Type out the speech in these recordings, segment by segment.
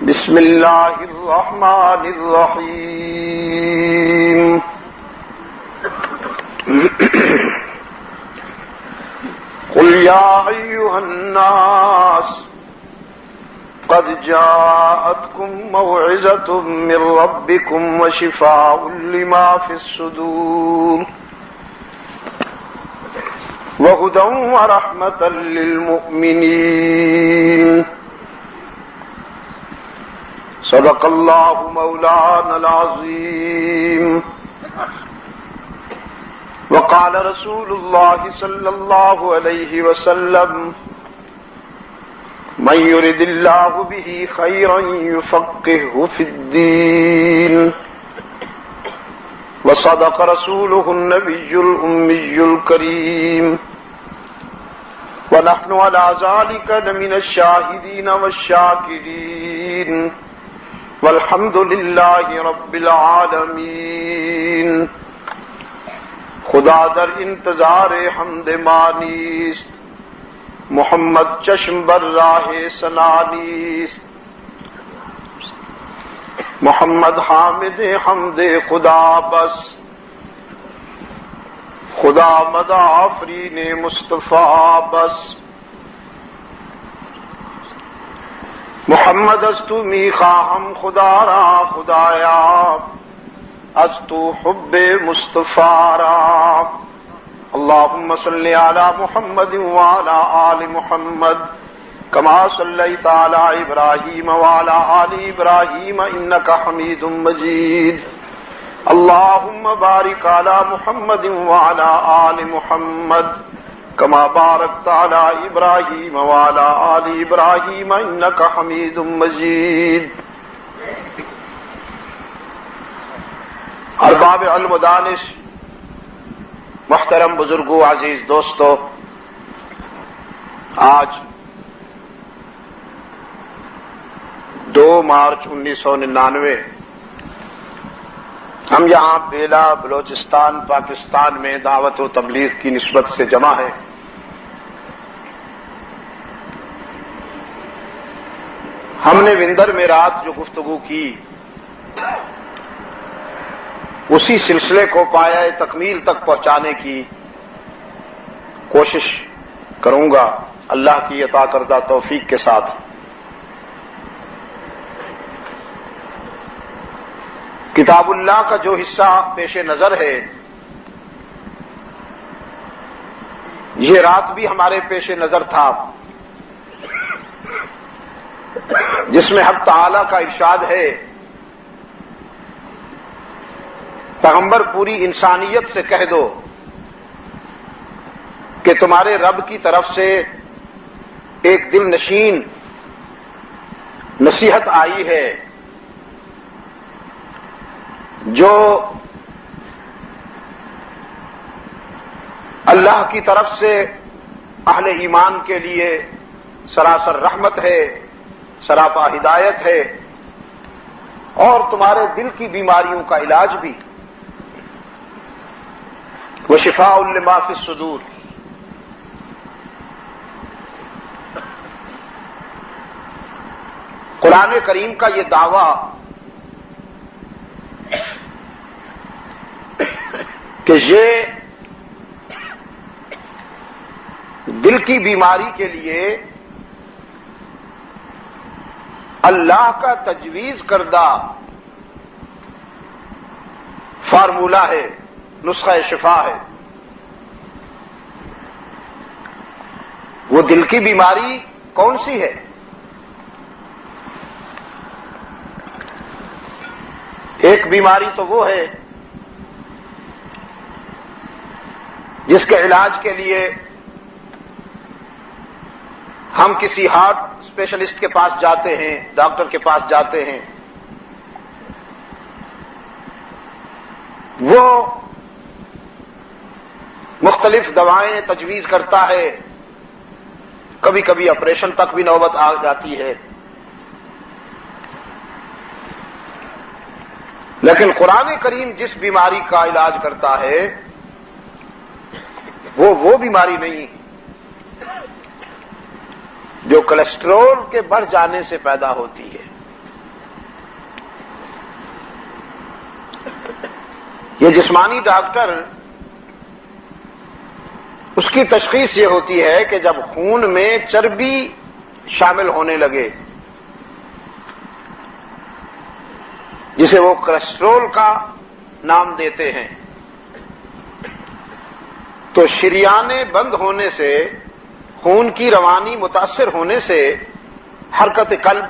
بسم اللہ الرحمن الرحیم قل یا ایھا الناس قد جاءتکم موعظۃ من ربکم وشفاء لما فی الصدور وہدی ورحمۃ للمؤمنین صدق اللہ مولانا العظیم وقال رسول اللہ صلی اللہ علیہ وسلم من يرد اللہ به خیرا یفقهه فی الدین وصدق رسوله النبی الأمی الکریم ونحن على ذلك لمن الشاہدین والشاکرین والحمد للہ رب العالمین. خدا در انتظار حمد مانیست، محمد چشم بر راہ سنانیست. محمد حامد حمد خدا بس، خدا مدح آفرین مصطفیٰ بس. محمد از تو می خواهم خدا را خدایا، از تو حب مصطفیٰ را. اللهم صل علی محمد وعلى آل محمد كما صليت على إبراهيم وعلى آل إبراهيم إنك حميد مجيد. اللهم بارك على محمد وعلى آل محمد كما باركت على إبراهيم وعلى آل إبراهيم إنك حميد مجيد. ارباب علم و دانش، محترم بزرگوں، عزیز دوستو، آج 2 مارچ 1999 ہم یہاں بیلا بلوچستان پاکستان میں دعوت و تبلیغ کی نسبت سے جمع ہیں. ہم نے وندر میں رات جو گفتگو کی اسی سلسلے کو پایہ تکمیل تک پہنچانے کی کوشش کروں گا اللہ کی عطا کردہ توفیق کے ساتھ. کتاب اللہ کا جو حصہ پیش نظر ہے، یہ رات بھی ہمارے پیش نظر تھا، جس میں حق تعالی کا ارشاد ہے، پیغمبر پوری انسانیت سے کہہ دو کہ تمہارے رب کی طرف سے ایک دل نشین نصیحت آئی ہے جو اللہ کی طرف سے اہل ایمان کے لیے سراسر رحمت ہے، سراپا ہدایت ہے، اور تمہارے دل کی بیماریوں کا علاج بھی. وشفاء لما فی الصدور. قرآن کریم کا یہ دعویٰ کہ یہ دل کی بیماری کے لیے اللہ کا تجویز کردہ فارمولہ ہے، نسخہ شفا ہے. وہ دل کی بیماری کون سی ہے؟ ایک بیماری تو وہ ہے جس کے علاج کے لیے ہم کسی ہارٹ اسپیشلسٹ کے پاس جاتے ہیں، ڈاکٹر کے پاس جاتے ہیں. وہ مختلف دوائیں تجویز کرتا ہے، کبھی کبھی آپریشن تک بھی نوبت آ جاتی ہے. لیکن قرآن کریم جس بیماری کا علاج کرتا ہے وہ بیماری نہیں جو کولیسٹرول کے بڑھ جانے سے پیدا ہوتی ہے. یہ جسمانی ڈاکٹر، اس کی تشخیص یہ ہوتی ہے کہ جب خون میں چربی شامل ہونے لگے، جسے وہ کولیسٹرول کا نام دیتے ہیں، تو شریانیں بند ہونے سے، خون کی روانی متاثر ہونے سے حرکت قلب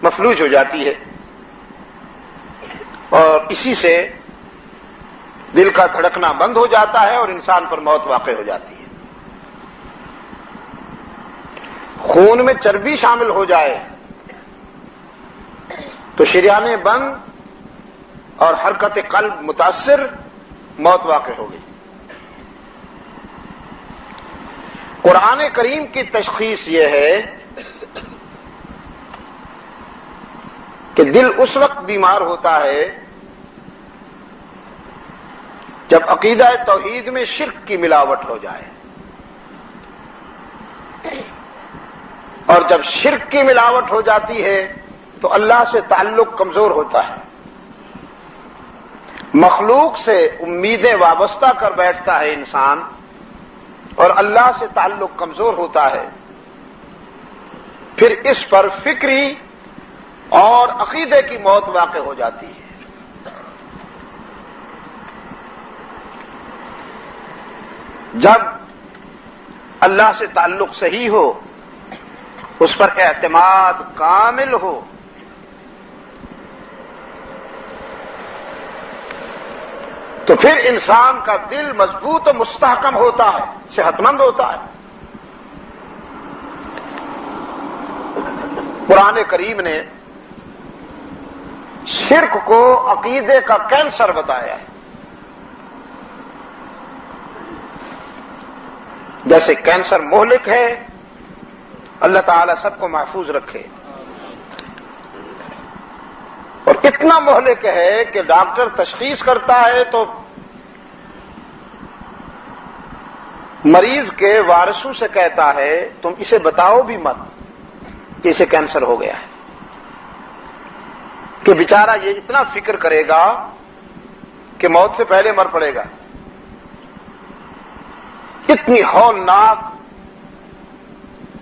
مفلوج ہو جاتی ہے، اور اسی سے دل کا دھڑکنا بند ہو جاتا ہے اور انسان پر موت واقع ہو جاتی ہے۔ خون میں چربی شامل ہو جائے تو شریانیں بند اور حرکت قلب متاثر، موت واقع ہو گئی۔ قرآن کریم کی تشخیص یہ ہے کہ دل اس وقت بیمار ہوتا ہے جب عقیدہ توحید میں شرک کی ملاوٹ ہو جائے، اور جب شرک کی ملاوٹ ہو جاتی ہے تو اللہ سے تعلق کمزور ہوتا ہے، مخلوق سے امیدیں وابستہ کر بیٹھتا ہے انسان، اور اللہ سے تعلق کمزور ہوتا ہے، پھر اس پر فکری اور عقیدے کی موت واقع ہو جاتی ہے۔ جب اللہ سے تعلق صحیح ہو، اس پر اعتماد کامل ہو، تو پھر انسان کا دل مضبوط و مستحکم ہوتا ہے، صحت مند ہوتا ہے۔ قرآن کریم نے شرک کو عقیدے کا کینسر بتایا ہے، جیسے کینسر مہلک ہے، اللہ تعالی سب کو محفوظ رکھے، اور اتنا مہلک ہے کہ ڈاکٹر تشخیص کرتا ہے تو مریض کے وارثوں سے کہتا ہے تم اسے بتاؤ بھی مت کہ اسے کینسر ہو گیا ہے، کہ بیچارہ یہ اتنا فکر کرے گا کہ موت سے پہلے مر پڑے گا۔ اتنی ہولناک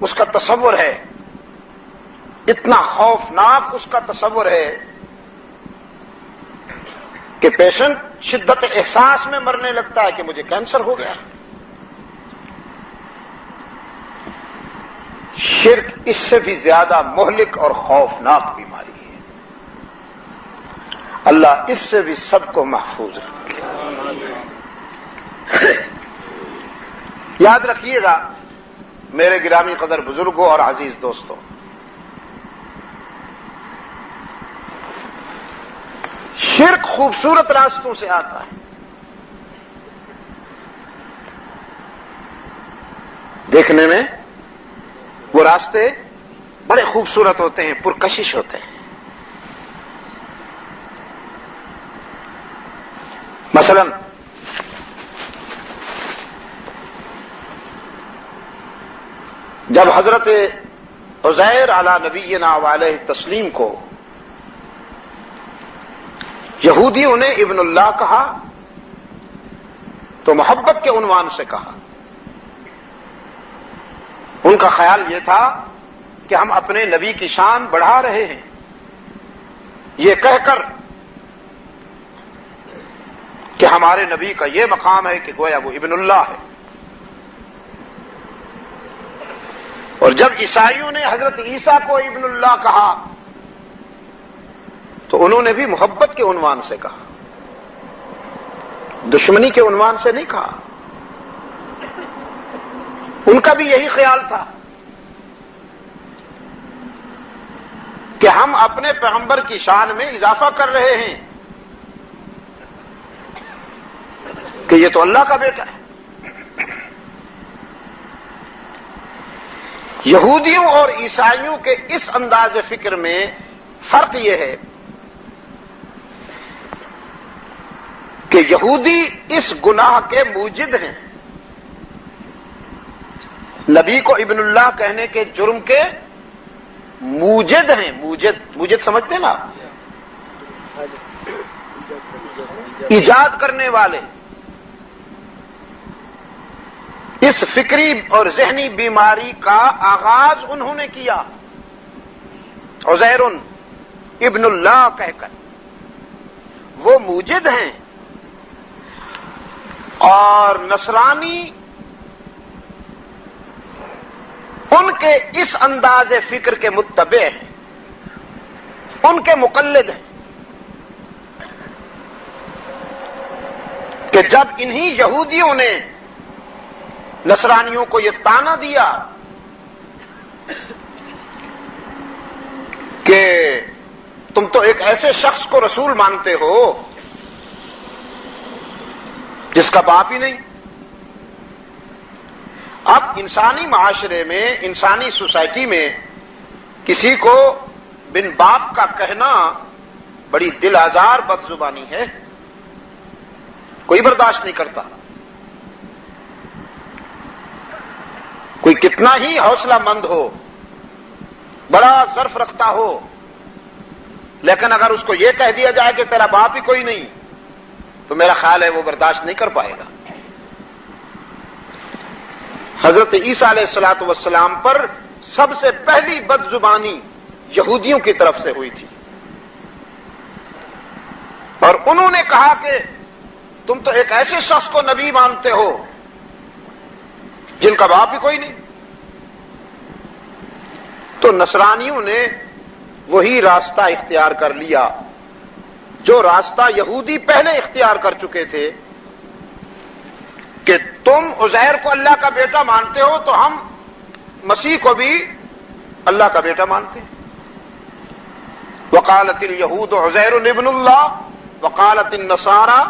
اس کا تصور ہے، اتنا خوفناک اس کا تصور ہے کہ پیشنٹ شدت احساس میں مرنے لگتا ہے کہ مجھے کینسر ہو گیا۔ شرک اس سے بھی زیادہ مہلک اور خوفناک بیماری ہے، اللہ اس سے بھی سب کو محفوظ رکھے۔ یاد رکھیے گا میرے گرامی قدر بزرگوں اور عزیز دوستوں، شرک خوبصورت راستوں سے آتا ہے، دیکھنے میں وہ راستے بڑے خوبصورت ہوتے ہیں، پرکشش ہوتے ہیں۔ مثلا جب حضرت عزیر علی نبینا وعلیہ تسلیم کو یہودیوں نے ابن اللہ کہا تو محبت کے عنوان سے کہا۔ ان کا خیال یہ تھا کہ ہم اپنے نبی کی شان بڑھا رہے ہیں، یہ کہہ کر کہ ہمارے نبی کا یہ مقام ہے کہ گویا وہ ابن اللہ ہے۔ اور جب عیسائیوں نے حضرت عیسیٰ کو ابن اللہ کہا تو انہوں نے بھی محبت کے عنوان سے کہا، دشمنی کے عنوان سے نہیں کہا۔ ان کا بھی یہی خیال تھا کہ ہم اپنے پیغمبر کی شان میں اضافہ کر رہے ہیں کہ یہ تو اللہ کا بیٹا ہے۔ یہودیوں اور عیسائیوں کے اس انداز فکر میں فرق یہ ہے کہ یہودی اس گناہ کے موجد ہیں، نبی کو ابن اللہ کہنے کے جرم کے موجد ہیں۔ موجد سمجھتے نا، ایجاد کرنے والے اس فکری اور ذہنی بیماری کا آغاز انہوں نے کیا عزیر ابن اللہ کہہ کر. وہ موجد ہیں اور نصرانی ان کے اس انداز فکر کے متبع ہیں، ان کے مقلد ہیں کہ جب انہی یہودیوں نے نصرانیوں کو یہ طعنہ دیا کہ تم تو ایک ایسے شخص کو رسول مانتے ہو جس کا باپ ہی نہیں. اب انسانی معاشرے میں، انسانی سوسائٹی میں کسی کو بن باپ کا کہنا بڑی دل آزار بد زبانی ہے، کوئی برداشت نہیں کرتا. کوئی کتنا ہی حوصلہ مند ہو، بڑا ظرف رکھتا ہو، لیکن اگر اس کو یہ کہہ دیا جائے کہ تیرا باپ ہی کوئی نہیں تو میرا خیال ہے وہ برداشت نہیں کر پائے گا. حضرت عیسیٰ علیہ الصلوۃ والسلام پر سب سے پہلی بد زبانی یہودیوں کی طرف سے ہوئی تھی، اور انہوں نے کہا کہ تم تو ایک ایسے شخص کو نبی مانتے ہو جن کا باپ ہی کوئی نہیں. تو نصرانیوں نے وہی راستہ اختیار کر لیا جو راستہ یہودی پہلے اختیار کر چکے تھے کہ تم عزیر کو اللہ کا بیٹا مانتے ہو تو ہم مسیح کو بھی اللہ کا بیٹا مانتے ہیں. وقالت الیہود عزیر ابن اللہ وقالت النصارى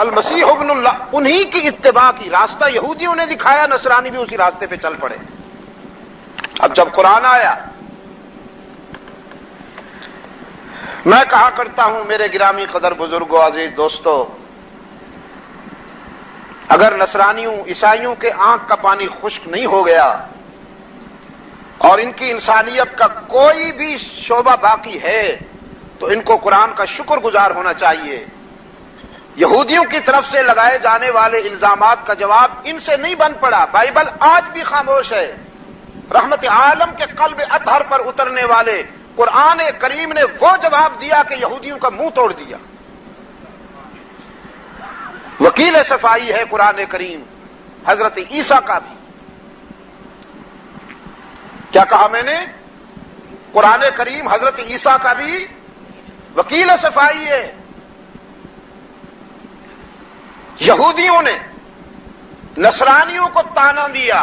المسیح ابن اللہ. انہی کی اتباع کی راستہ یہودیوں نے دکھایا، نصرانی بھی اسی راستے پہ چل پڑے. اب جب قرآن آیا، میں کہا کرتا ہوں میرے گرامی قدر بزرگوں، عزیز دوستو، اگر نصرانیوں عیسائیوں کے آنکھ کا پانی خشک نہیں ہو گیا اور ان کی انسانیت کا کوئی بھی شعبہ باقی ہے تو ان کو قرآن کا شکر گزار ہونا چاہیے. یہودیوں کی طرف سے لگائے جانے والے الزامات کا جواب ان سے نہیں بن پڑا. بائبل آج بھی خاموش ہے. رحمت عالم کے قلب اطہر پر اترنے والے قرآن کریم نے وہ جواب دیا کہ یہودیوں کا منہ توڑ دیا. وکیل صفائی ہے قرآن کریم حضرت عیسیٰ کا بھی. کیا کہا میں نے؟ قرآن کریم حضرت عیسیٰ کا بھی وکیل صفائی ہے. یہودیوں نے نصرانیوں کو طعنہ دیا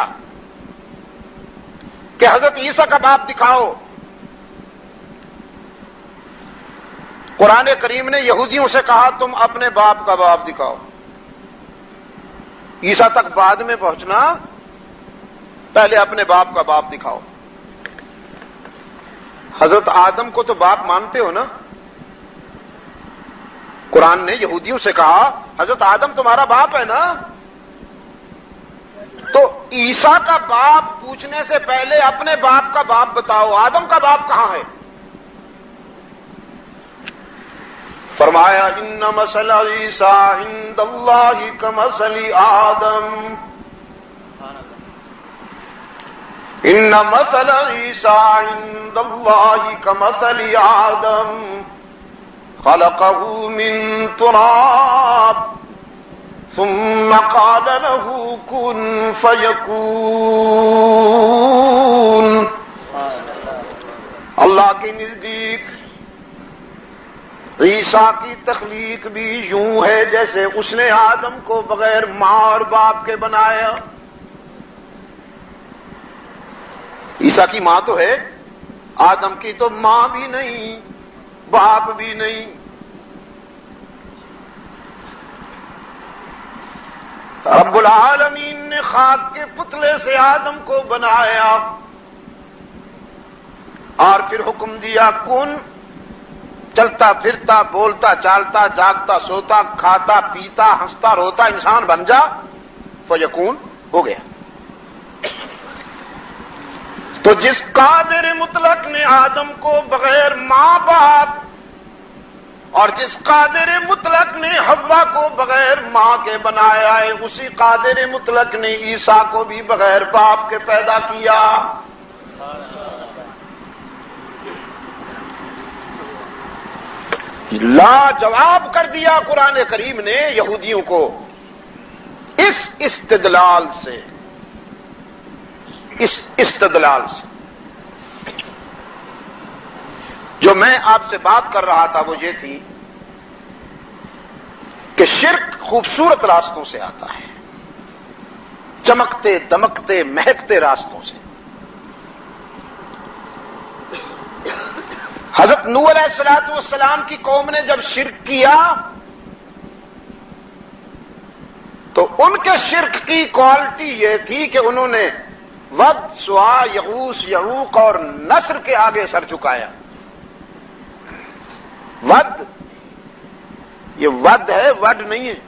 کہ حضرت عیسیٰ کا باپ دکھاؤ. قرآن کریم نے یہودیوں سے کہا تم اپنے باپ کا باپ دکھاؤ. عیسیٰ تک بعد میں پہنچنا، پہلے اپنے باپ کا باپ دکھاؤ. حضرت آدم کو تو باپ مانتے ہو نا؟ قرآن نے یہودیوں سے کہا حضرت آدم تمہارا باپ ہے نا؟ تو عیسیٰ کا باپ پوچھنے سے پہلے اپنے باپ کا باپ بتاؤ. آدم کا باپ کہاں ہے؟ فرمایا ان مثل عیسیٰ عند اللہ کمثل آدم ان مثل عیسیٰ عند اللہ کمثل آدم خلقه من تراب ثم قال له كن فيكون. اللہ کے نزدیک عیسیٰ کی تخلیق بھی یوں ہے جیسے اس نے آدم کو بغیر ماں اور باپ کے بنایا. عیسیٰ کی ماں تو ہے، آدم کی تو ماں بھی نہیں، باپ بھی نہیں. رب العالمین نے خاک کے پتلے سے آدم کو بنایا اور پھر حکم دیا کن. چلتا پھرتا بولتا چالتا جاگتا سوتا کھاتا پیتا ہنستا روتا انسان بن جا. فیکون، ہو گیا. تو جس قادر مطلق نے آدم کو بغیر ماں باپ اور جس قادر مطلق نے حوا کو بغیر ماں کے بنایا ہے، اسی قادر مطلق نے عیسیٰ کو بھی بغیر باپ کے پیدا کیا۔ لاجواب کر دیا قرآن کریم نے یہودیوں کو اس استدلال سے، اس استدلال سے۔ جو میں آپ سے بات کر رہا تھا وہ یہ تھی کہ شرک خوبصورت راستوں سے آتا ہے، چمکتے دمکتے مہکتے راستوں سے۔ حضرت نوح علیہ الصلوۃ والسلام کی قوم نے جب شرک کیا تو ان کے شرک کی کوالٹی یہ تھی کہ انہوں نے ود، سوا، یغوث، یعوق اور نصر کے آگے سر جھکایا۔ ود، یہ ود ہے، وڈ نہیں ہے۔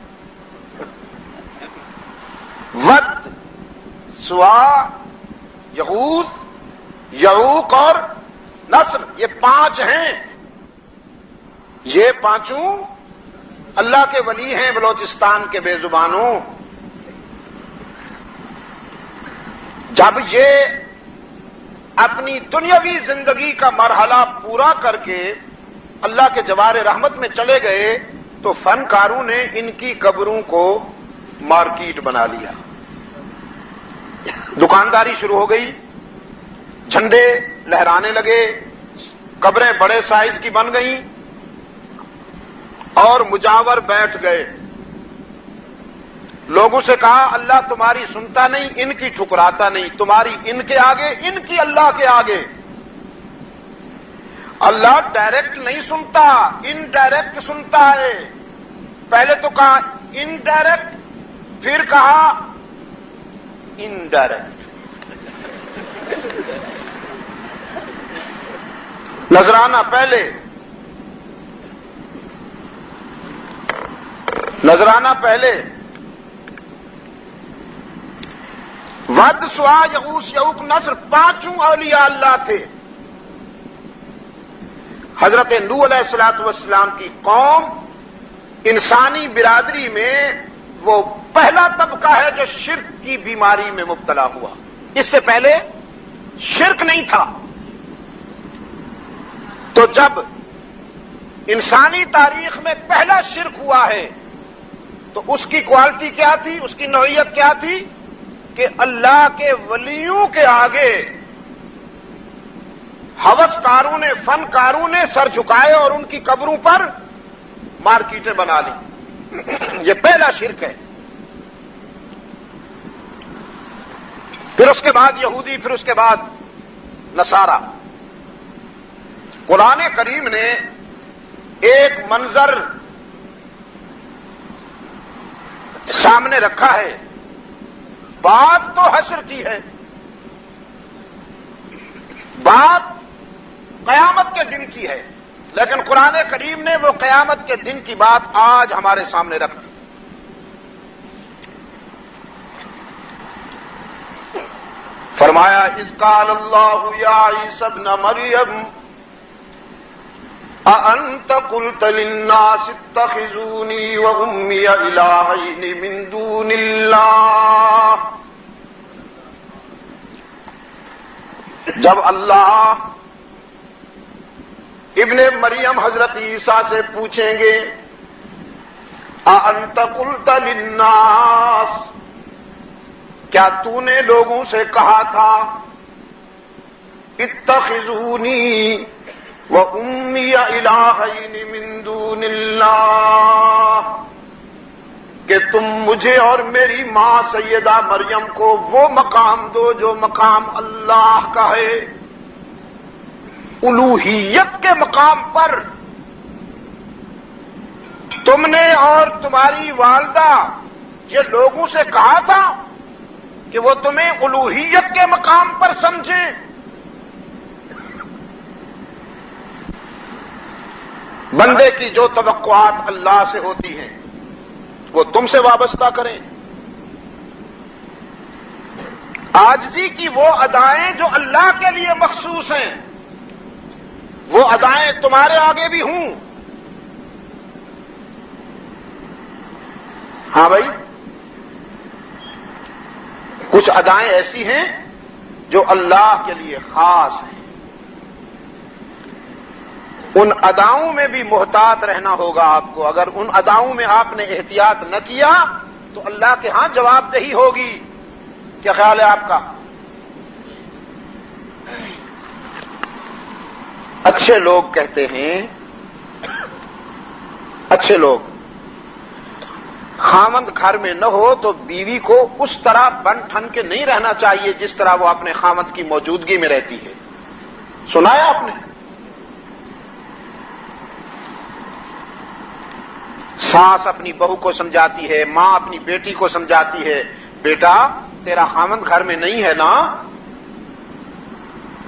ود، سوا، یغوث، یعوق اور نصر، یہ 5 ہیں۔ یہ 5 اللہ کے ولی ہیں بلوچستان کے بے زبانوں۔ جب یہ اپنی دنیاوی زندگی کا مرحلہ پورا کر کے اللہ کے جوار رحمت میں چلے گئے تو فنکاروں نے ان کی قبروں کو مارکیٹ بنا لیا، دکانداری شروع ہو گئی، جھنڈے لہرانے لگے، قبریں بڑے سائز کی بن گئیں اور مجاور بیٹھ گئے۔ لوگوں سے کہا اللہ تمہاری سنتا نہیں، ان کی ٹھکراتا نہیں، تمہاری ان کے آگے، ان کی اللہ کے آگے۔ اللہ ڈائریکٹ نہیں سنتا، انڈائریکٹ سنتا ہے۔ پہلے تو کہا انڈائریکٹ، پھر کہا انڈائریکٹ۔ نذرانہ پہلے، نذرانہ پہلے، ود، سوا، یغوث، یعوق، نصر 5 اولیاء اللہ تھے۔ حضرت نوح علیہ الصلوۃ والسلام کی قوم انسانی برادری میں وہ پہلا طبقہ ہے جو شرک کی بیماری میں مبتلا ہوا۔ اس سے پہلے شرک نہیں تھا۔ تو جب انسانی تاریخ میں پہلا شرک ہوا ہے تو اس کی کوالٹی کیا تھی، اس کی نوعیت کیا تھی کہ اللہ کے ولیوں کے آگے ہوسکاروں نے، فنکاروں نے سر جھکائے اور ان کی قبروں پر مارکیٹیں بنا لی۔ یہ پہلا شرک ہے۔ پھر اس کے بعد یہودی، پھر اس کے بعد نصارہ۔ قرآن کریم نے ایک منظر سامنے رکھا ہے، بات تو حشر کی ہے، بات قیامت کے دن کی ہے، لیکن قرآن کریم نے وہ قیامت کے دن کی بات آج ہمارے سامنے رکھ دی۔ فرمایا اذ قال اللہ یا عیسی ابن مریم اانت قلت للناس اتخذونی وامی الہین من دون اللہ۔ جب اللہ ابن مریم حضرت عیسیٰ سے پوچھیں گے اانت قلت للناس، کیا تو نے لوگوں سے کہا تھا اتخذونی وَأُمِّيَ إِلَٰهَيْنِ مِن دُونِ اللَّهِ، کہ تم مجھے اور میری ماں سیدہ مریم کو وہ مقام دو جو مقام اللہ کا ہے، الوہیت کے مقام پر۔ تم نے اور تمہاری والدہ یہ لوگوں سے کہا تھا کہ وہ تمہیں الوہیت کے مقام پر سمجھیں۔ بندے کی جو توقعات اللہ سے ہوتی ہیں وہ تم سے وابستہ کریں۔ عاجزی کی وہ ادائیں جو اللہ کے لیے مخصوص ہیں وہ ادائیں تمہارے آگے بھی ہوں۔ ہاں بھائی، کچھ ادائیں ایسی ہیں جو اللہ کے لیے خاص ہیں، ان اداؤں میں بھی محتاط رہنا ہوگا آپ کو. اگر ان اداؤں میں آپ نے احتیاط نہ کیا تو اللہ کے ہاں جواب دہی ہوگی. کیا خیال ہے آپ کا؟ اچھے لوگ کہتے ہیں، اچھے لوگ خاوند گھر میں نہ ہو تو بیوی کو اس طرح بن ٹھن کے نہیں رہنا چاہیے جس طرح وہ اپنے خاوند کی موجودگی میں رہتی ہے. سنا ہے آپ نے؟ ساس اپنی بہو کو سمجھاتی ہے، ماں اپنی بیٹی کو سمجھاتی ہے، بیٹا تیرا خاوند گھر میں نہیں ہے نا،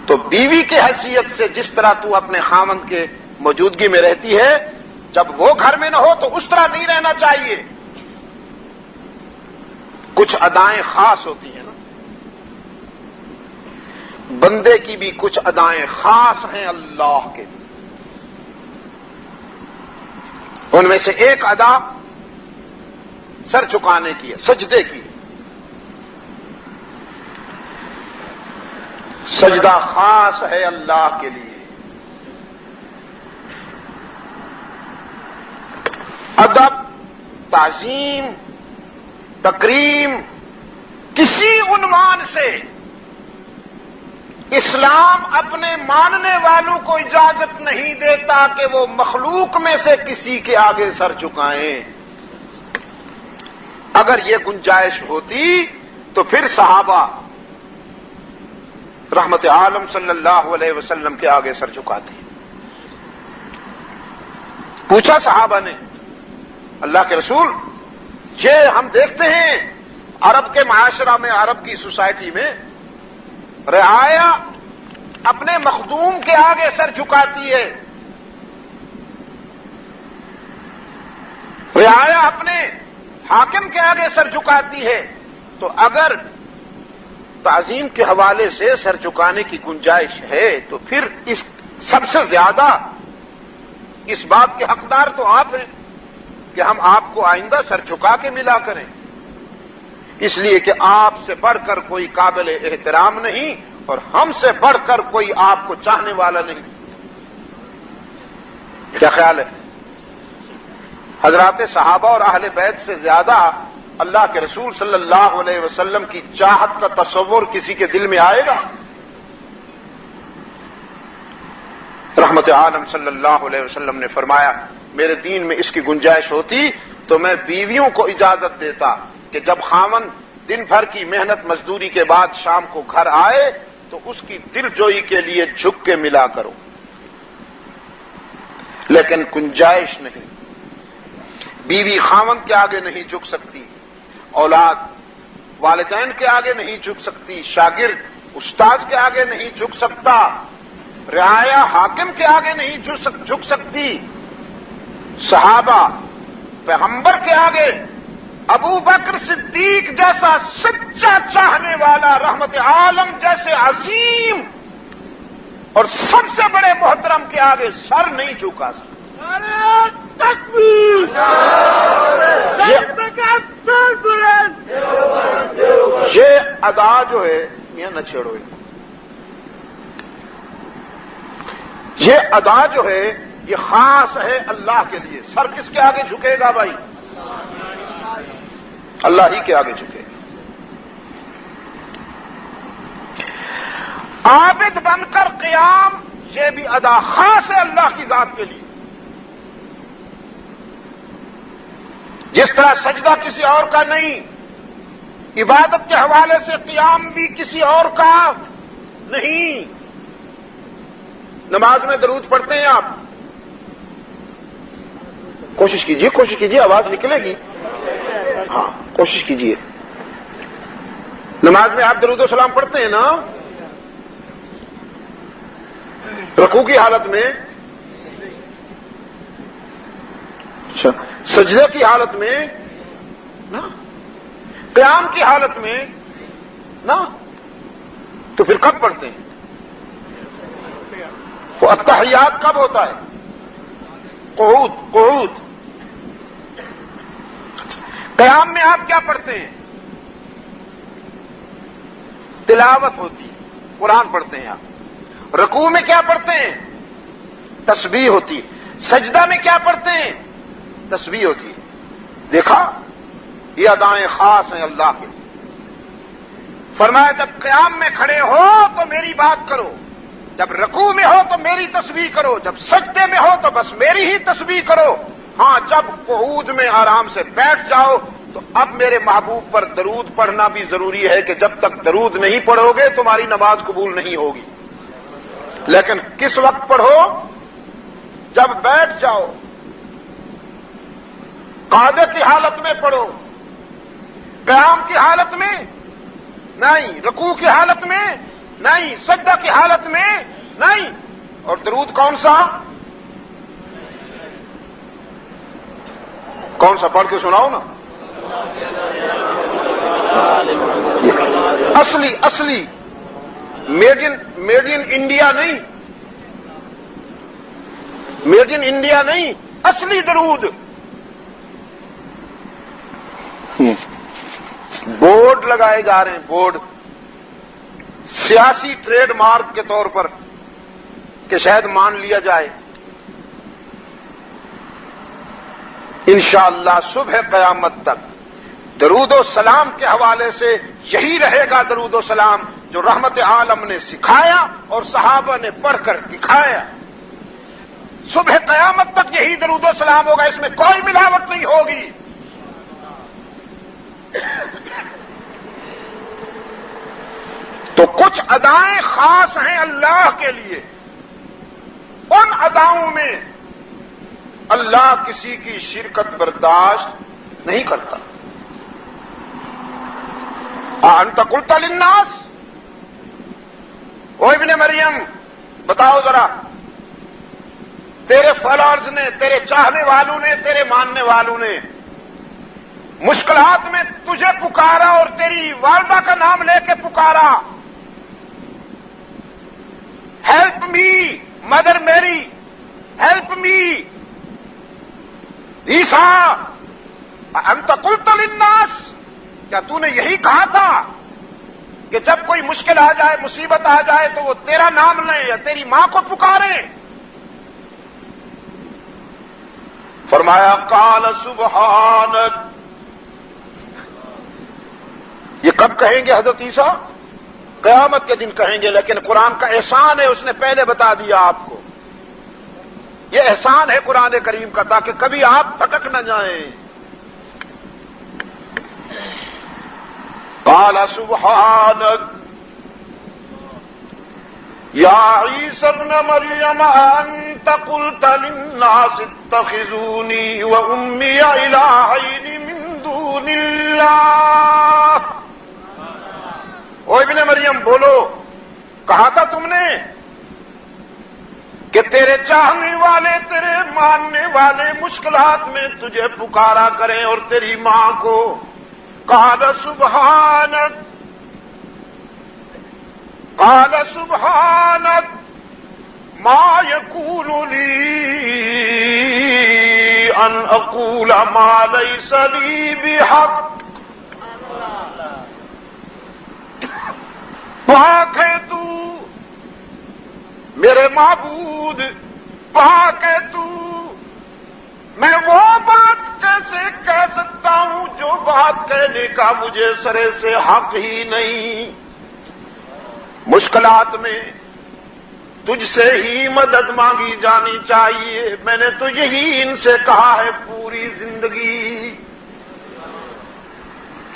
تو بیوی کی حیثیت سے جس طرح تو اپنے خاوند کے موجودگی میں رہتی ہے، جب وہ گھر میں نہ ہو تو اس طرح نہیں رہنا چاہیے. کچھ ادائیں خاص ہوتی ہیں نا، بندے کی بھی کچھ ادائیں خاص ہیں اللہ کے لیے. ان میں سے ایک ادا سر جھکانے کی ہے، سجدے کی. سجدہ خاص ہے اللہ کے لیے. ادب، تعظیم، تکریم، کسی عنوان سے اسلام اپنے ماننے والوں کو اجازت نہیں دیتا کہ وہ مخلوق میں سے کسی کے آگے سر جھکائیں. اگر یہ گنجائش ہوتی تو پھر صحابہ رحمت عالم صلی اللہ علیہ وسلم کے آگے سر جھکاتے. پوچھا صحابہ نے، اللہ کے رسول، یہ ہم دیکھتے ہیں عرب کے معاشرہ میں، عرب کی سوسائٹی میں رعایا اپنے مخدوم کے آگے سر جھکاتی ہے، رعایا اپنے حاکم کے آگے سر جھکاتی ہے. تو اگر تعظیم کے حوالے سے سر جھکانے کی گنجائش ہے تو پھر اس سب سے زیادہ اس بات کے حقدار تو آپ ہیں کہ ہم آپ کو آئندہ سر جھکا کے ملا کریں، اس لیے کہ آپ سے بڑھ کر کوئی قابل احترام نہیں اور ہم سے بڑھ کر کوئی آپ کو چاہنے والا نہیں. کیا خیال ہے؟ حضرات صحابہ اور اہل بیت سے زیادہ اللہ کے رسول صلی اللہ علیہ وسلم کی چاہت کا تصور کسی کے دل میں آئے گا؟ رحمت عالم صلی اللہ علیہ وسلم نے فرمایا، میرے دین میں اس کی گنجائش ہوتی تو میں بیویوں کو اجازت دیتا کہ جب خاوند دن بھر کی محنت مزدوری کے بعد شام کو گھر آئے تو اس کی دل جوئی کے لیے جھک کے ملا کرو. لیکن گنجائش نہیں. بیوی خاوند کے آگے نہیں جھک سکتی، اولاد والدین کے آگے نہیں جھک سکتی، شاگرد استاذ کے آگے نہیں جھک سکتا، رعایا حاکم کے آگے نہیں جھک سکتی. صحابہ پیغمبر کے آگے ابو بکر صدیق جیسا سچا چاہنے والا، رحمت عالم جیسے عظیم اور سب سے بڑے محترم کے آگے سر نہیں جھکا سکتا. یہ ادا جو ہے، یہ نہ چھیڑو، یہ ادا جو ہے یہ خاص ہے اللہ کے لیے. سر کس کے آگے جھکے گا بھائی؟ اللہ ہی کے آگے جھکے گا. عابد بن کر قیام، یہ بھی ادا خاص ہے اللہ کی ذات کے لیے. جس طرح سجدہ کسی اور کا نہیں، عبادت کے حوالے سے قیام بھی کسی اور کا نہیں. نماز میں درود پڑھتے ہیں آپ؟ کوشش کیجیے، آواز نکلے گی. ہاں کوشش کیجیے. نماز میں آپ درود و سلام پڑھتے ہیں نا؟ رکوع کی حالت میں، اچھا سجدے کی حالت میں نا، قیام کی حالت میں نا، تو پھر کب پڑھتے ہیں؟ وہ التحیات کب ہوتا ہے؟ قعود. قیام میں آپ کیا پڑھتے ہیں؟ تلاوت ہوتی ہے، قرآن پڑھتے ہیں آپ۔ رکوع میں کیا پڑھتے ہیں؟ تسبیح ہوتی ہے۔ سجدہ میں کیا پڑھتے ہیں؟ تسبیح ہوتی ہے۔ دیکھا، یہ ادائیں خاص ہیں اللہ کے لیے۔ فرمایا جب قیام میں کھڑے ہو تو میری بات کرو، جب رکوع میں ہو تو میری تسبیح کرو، جب سجدے میں ہو تو بس میری ہی تسبیح کرو۔ ہاں، جب قعود میں آرام سے بیٹھ جاؤ تو اب میرے محبوب پر درود پڑھنا بھی ضروری ہے کہ جب تک درود نہیں پڑھو گے تمہاری نماز قبول نہیں ہوگی۔ لیکن کس وقت پڑھو؟ جب بیٹھ جاؤ، قعدے کی حالت میں پڑھو، قیام کی حالت میں نہیں، رکوع کی حالت میں نہیں، سجدہ کی حالت میں نہیں۔ اور درود کون سا؟ کون سا؟ پڑھ کے سناؤ نا۔ اصلی میڈ ان انڈیا نہیں، میڈ ان انڈیا نہیں، اصلی درود۔ بورڈ لگائے جا رہے ہیں، بورڈ سیاسی ٹریڈ مارک کے طور پر کہ شاید مان لیا جائے۔ انشاءاللہ صبح قیامت تک درود و سلام کے حوالے سے یہی رہے گا درود و سلام جو رحمت عالم نے سکھایا اور صحابہ نے پڑھ کر دکھایا۔ صبح قیامت تک یہی درود و سلام ہوگا، اس میں کوئی ملاوٹ نہیں ہوگی۔ تو کچھ ادائیں خاص ہیں اللہ کے لیے، ان اداؤں میں اللہ کسی کی شرکت برداشت نہیں کرتا۔ انت قلت للناس، او ابن مریم بتاؤ ذرا، تیرے فالوورز نے، تیرے چاہنے والوں نے، تیرے ماننے والوں نے مشکلات میں تجھے پکارا اور تیری والدہ کا نام لے کے پکارا، ہیلپ می مدر میری، ہیلپ می عیسیٰ، انت قلت للناس، کیا تو نے یہی کہا تھا کہ جب کوئی مشکل آ جائے، مصیبت آ جائے تو وہ تیرا نام لیں یا تیری ماں کو پکاریں؟ فرمایا قال سبحانک، یہ کب کہیں گے حضرت عیسیٰ؟ قیامت کے دن کہیں گے، لیکن قرآن کا احسان ہے، اس نے پہلے بتا دیا آپ کو۔ یہ احسان ہے قرآن کریم کا تاکہ کبھی آپ بھٹک نہ جائیں۔ قال سبحانک یا عیسی ابن مریم انت قلت للناس اتخذونی وامی الہین من دون اللہ۔ او ابن مریم بولو، کہا تھا تم نے کہ تیرے چاہنے والے، تیرے ماننے والے مشکلات میں تجھے پکارا کریں اور تیری ماں کو۔ قال سبحانک، قال سبحانک ما یکون لی ان اقول ما لیس لی بحق، پاک ہے تو میرے معبود، پاک ہے تو، میں وہ بات کیسے کہہ سکتا ہوں جو بات کہنے کا مجھے سرے سے حق ہی نہیں۔ مشکلات میں تجھ سے ہی مدد مانگی جانی چاہیے، میں نے تو یہی ان سے کہا ہے پوری زندگی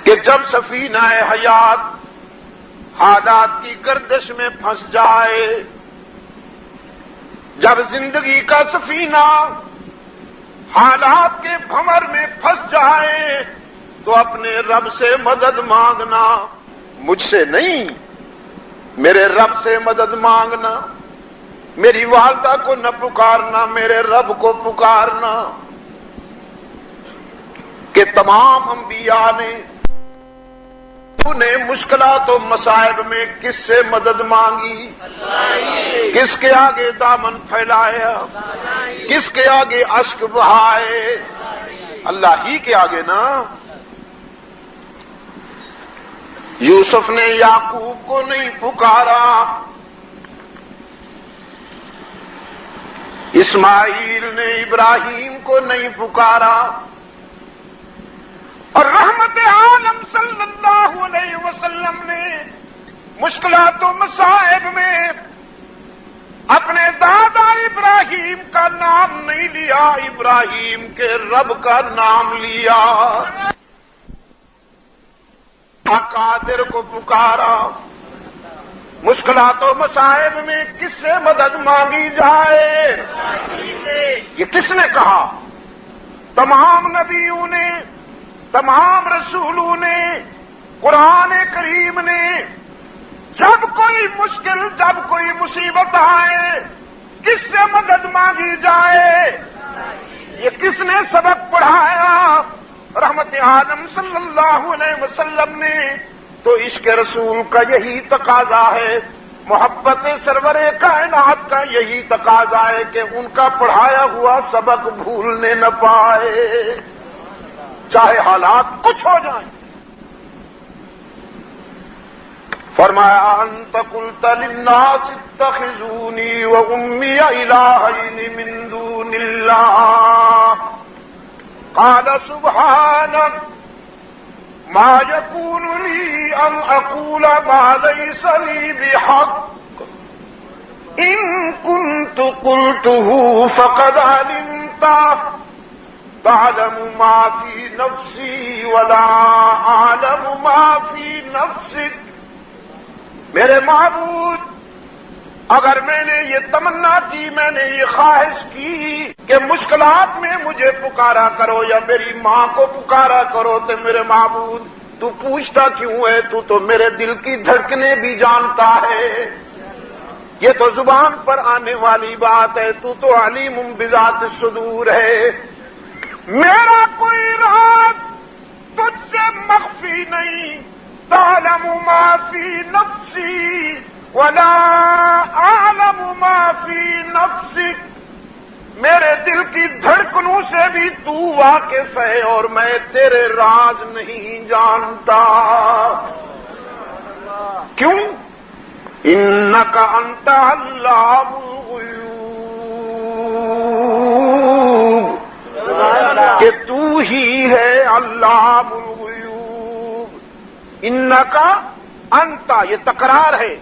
کہ جب سفینہ حیات حالات کی گردش میں پھنس جائے، جب زندگی کا سفینہ حالات کے بھنور میں پھنس جائے تو اپنے رب سے مدد مانگنا، مجھ سے نہیں، میرے رب سے مدد مانگنا، میری والدہ کو نہ پکارنا، میرے رب کو پکارنا۔ کہ تمام انبیاء نے مشکلات و مصائب میں کس سے مدد مانگی؟ کس کے آگے دامن پھیلایا؟ کس کے آگے اشک بہائے؟ اللہ ہی کے آگے نا۔ یوسف نے یعقوب کو نہیں پکارا، اسماعیل نے ابراہیم کو نہیں پکارا، اور رحمت عالم صلی اللہ علیہ وسلم نے مشکلات و مصائب میں اپنے دادا ابراہیم کا نام نہیں لیا، ابراہیم کے رب کا نام لیا، قادر کو پکارا۔ مشکلات و مصائب میں کس سے مدد مانگی جائے؟ یہ کس نے کہا؟ تمام نبیوں نے، تمام رسولوں نے، قرآن کریم نے۔ جب کوئی مشکل، جب کوئی مصیبت آئے کس سے مدد مانگی جائے؟ یہ کس نے سبق پڑھایا؟ رحمت عالم صلی اللہ علیہ وسلم نے۔ تو عشق رسول کا یہی تقاضا ہے، محبت سرور کائنات کا یہی تقاضا ہے کہ ان کا پڑھایا ہوا سبق بھولنے نہ پائے، چاہے حالات کچھ ہو جائیں۔ فرمایا انت قلت للناس اتخذوني وامي الہین من دون اللہ، قال سبحانك ما يكون لي ان اقول ما ليس لي بحق ان كنت قلته فقد علمته تعلم ما في نفسي ولا اعلم ما في نفسك۔ میرے معبود، اگر میں نے یہ تمنا کی، میں نے یہ خواہش کی کہ مشکلات میں مجھے پکارا کرو یا میری ماں کو پکارا کرو، تو میرے معبود تو پوچھتا کیوں ہے؟ تو تو میرے دل کی دھڑکنیں بھی جانتا ہے، یہ تو زبان پر آنے والی بات ہے، تو تو علیم بذات الصدور ہے۔ میرا کوئی راز تجھ سے مخفی نہیں، تعلم ما فی نفسی ولا اعلم ما فی نفسک، میرے دل کی دھڑکنوں سے بھی تو واقف ہے اور میں تیرے راز نہیں جانتا۔ کیوں؟ انک انت علام الغیوب، کہ تو ہی ہے علام الغیوب۔ انک انت، یہ تکرار ہے،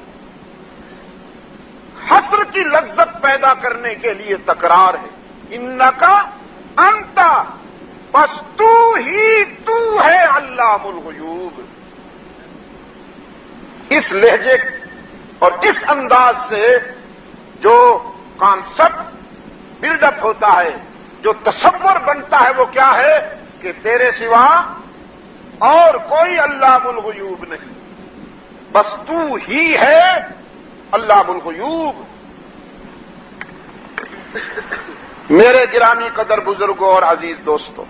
حسر کی لذت پیدا کرنے کے لیے تکرار ہے۔ انک انت، بس تو ہی تو ہے علام الغیوب۔ اس لہجے اور اس انداز سے جو کانسپٹ بلڈ اپ ہوتا ہے، جو تصور بنتا ہے، وہ کیا ہے کہ تیرے سوا اور کوئی علام الغیوب نہیں، بس تو ہی ہے علام الغیوب۔ میرے گرامی قدر بزرگوں اور عزیز دوستوں،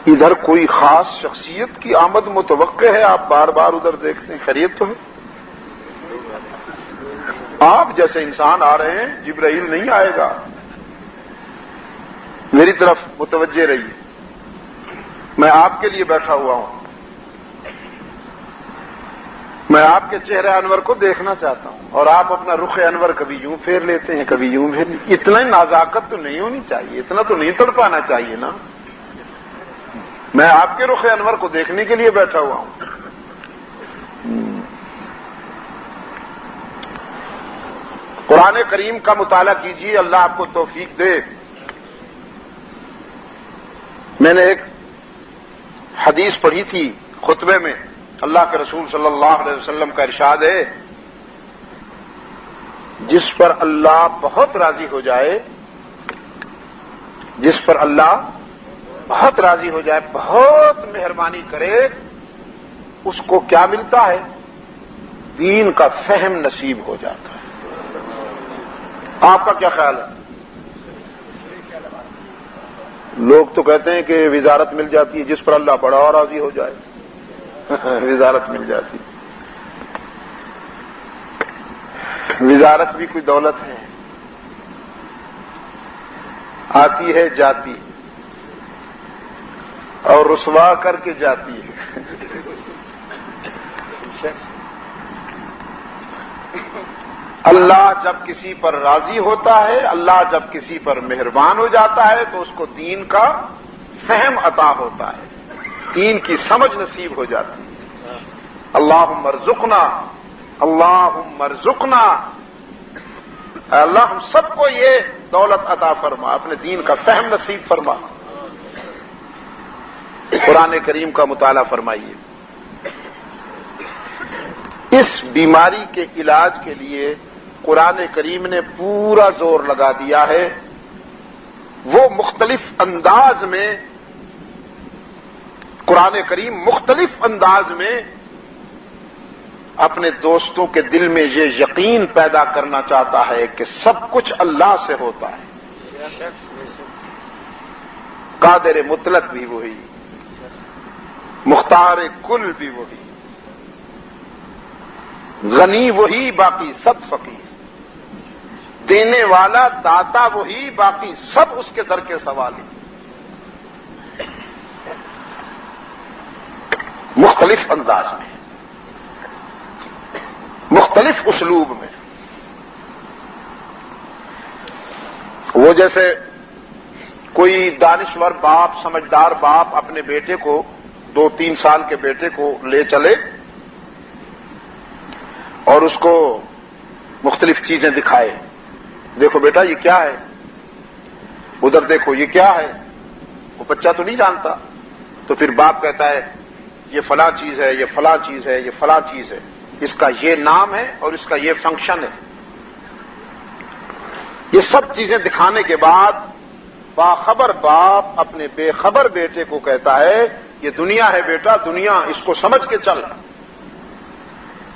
ادھر کوئی خاص شخصیت کی آمد متوقع ہے؟ آپ بار بار ادھر دیکھتے ہیں، خیریت تو ہے؟ آپ جیسے انسان آ رہے ہیں، جبرائیل نہیں آئے گا۔ میری طرف متوجہ رہیے، میں آپ کے لیے بیٹھا ہوا ہوں، میں آپ کے چہرے انور کو دیکھنا چاہتا ہوں، اور آپ اپنا رخ انور کبھی یوں پھیر لیتے ہیں، کبھی یوں پھیر لیتے ہیں۔ اتنا نزاکت تو نہیں ہونی چاہیے، اتنا تو نہیں تڑپانا چاہیے نا۔ میں آپ کے رخ انور کو دیکھنے کے لیے بیٹھا ہوا ہوں۔ قرآن کریم کا مطالعہ کیجیے، اللہ آپ کو توفیق دے۔ میں نے ایک حدیث پڑھی تھی خطبے میں، اللہ کے رسول صلی اللہ علیہ وسلم کا ارشاد ہے، جس پر اللہ بہت راضی ہو جائے، جس پر اللہ بہت راضی ہو جائے، بہت مہربانی کرے، اس کو کیا ملتا ہے؟ دین کا فہم نصیب ہو جاتا ہے۔ آپ کا کیا خیال ہے؟ لوگ تو کہتے ہیں کہ وزارت مل جاتی ہے، جس پر اللہ بڑا اور راضی ہو جائے وزارت مل جاتی۔ وزارت بھی کوئی دولت ہے، آتی ہے جاتی، اور رسوا کر کے جاتی ہے. اللہ جب کسی پر راضی ہوتا ہے، اللہ جب کسی پر مہربان ہو جاتا ہے تو اس کو دین کا فہم عطا ہوتا ہے، دین کی سمجھ نصیب ہو جاتی ہے. اللہم ارزقنا، اللہم ارزقنا، اے اللہ ہم سب کو یہ دولت عطا فرما، اپنے دین کا فہم نصیب فرما. قرآن کریم کا مطالعہ فرمائیے. اس بیماری کے علاج کے لیے قرآن کریم نے پورا زور لگا دیا ہے. وہ مختلف انداز میں قرآن کریم مختلف انداز میں اپنے دوستوں کے دل میں یہ یقین پیدا کرنا چاہتا ہے کہ سب کچھ اللہ سے ہوتا ہے. قادر مطلق بھی وہی، مختار کل بھی وہی، غنی وہی باقی سب فقیر، دینے والا داتا وہی باقی سب اس کے در کے سوالی. مختلف انداز میں، مختلف اسلوب میں. وہ جیسے کوئی دانشور باپ، سمجھدار باپ اپنے بیٹے کو، 2-3 سال کے بیٹے کو لے چلے اور اس کو مختلف چیزیں دکھائے. دیکھو بیٹا یہ کیا ہے، ادھر دیکھو یہ کیا ہے. وہ بچہ تو نہیں جانتا، تو پھر باپ کہتا ہے یہ فلاں چیز ہے، یہ فلاں چیز ہے، یہ فلاں چیز ہے، اس کا یہ نام ہے اور اس کا یہ فنکشن ہے. یہ سب چیزیں دکھانے کے بعد باخبر باپ اپنے بے خبر بیٹے کو کہتا ہے یہ دنیا ہے بیٹا، دنیا، اس کو سمجھ کے چل.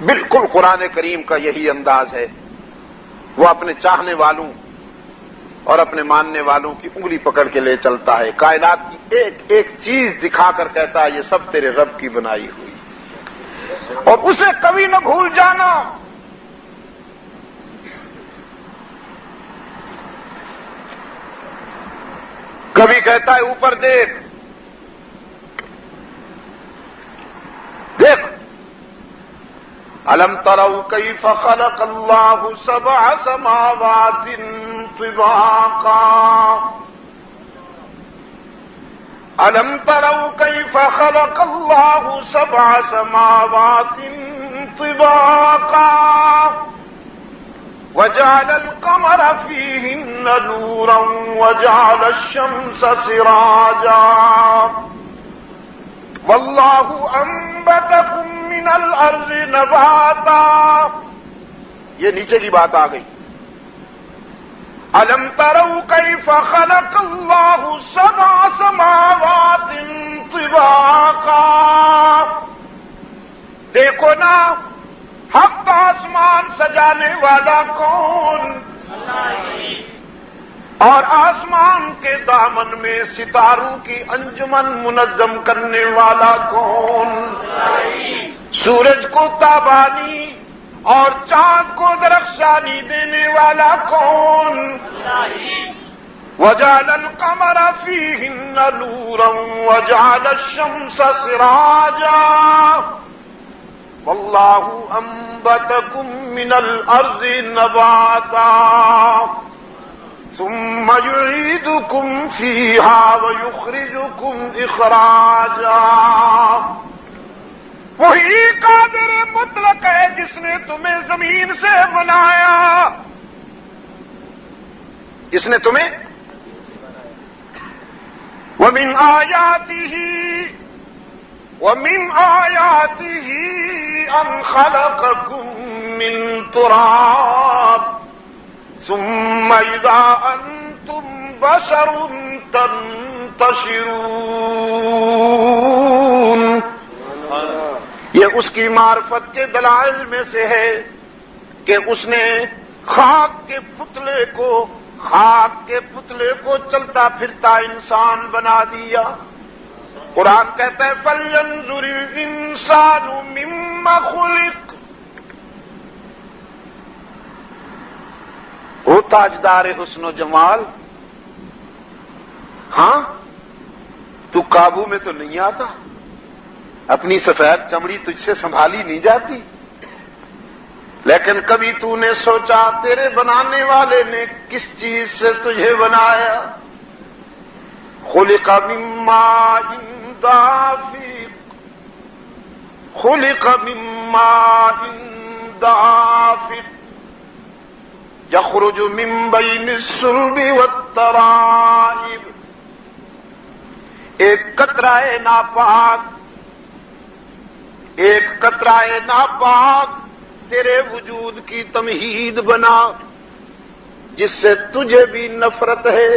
بالکل قرآن کریم کا یہی انداز ہے. وہ اپنے چاہنے والوں اور اپنے ماننے والوں کی انگلی پکڑ کے لے چلتا ہے، کائنات کی ایک ایک چیز دکھا کر کہتا ہے یہ سب تیرے رب کی بنائی ہوئی، اور اسے کبھی نہ بھول جانا. کبھی کہتا ہے اوپر دیکھ، دیکھ الم تروا کیف خلق اللہ 7 سماوات طباقا، الم تروا کیف خلق اللہ 7 سماوات طباقا وجعل القمر فيهن نورا وجعل الشمس سراجا والله انبتكم من الارض نباتا. یہ نیچے کی بات آ گئی. الم تروا کیف خلق اللہ 7 سماوات طباقا، دیکھو نا ہفت آسمان سجانے والا کون، اور آسمان کے دامن میں ستاروں کی انجمن منظم کرنے والا کون، سورج کو تابانی اور چاند کو درخشانی دینے والا کون، وجعل القمر فيهن نورا وجعل الشمس سراجا واللہ انبتکم من الارض نباتا ثم یعیدکم فیہا ویخرجکم اخراجا. وہی قادر مطلق ہے جس نے تمہیں زمین سے بنایا، جس نے تمہیں ومن آیاتہ ان خلقکم من تراب ثم اذا انتم بشر تنتشرون. یہ اس کی معرفت کے دلائل میں سے ہے کہ اس نے خاک کے پتلے کو چلتا پھرتا انسان بنا دیا. قرآن کہتا ہے فَلْيَنْظُرِ الْإِنسَانُ مِمَّ خُلِقَ. وہ تاجدار حسن و جمال، ہاں تو قابو میں تو نہیں آتا، اپنی سفید چمڑی تجھ سے سنبھالی نہیں جاتی، لیکن کبھی تو نے سوچا تیرے بنانے والے نے کس چیز سے تجھے بنایا؟ خلق من ماء دافق، خلق من ماء دافق یخرج من بین الصلب والترائب۔ ایک قطرہ ناپاک، ایک قطرہ ناپاک تیرے وجود کی تمہید بنا، جس سے تجھے بھی نفرت ہے،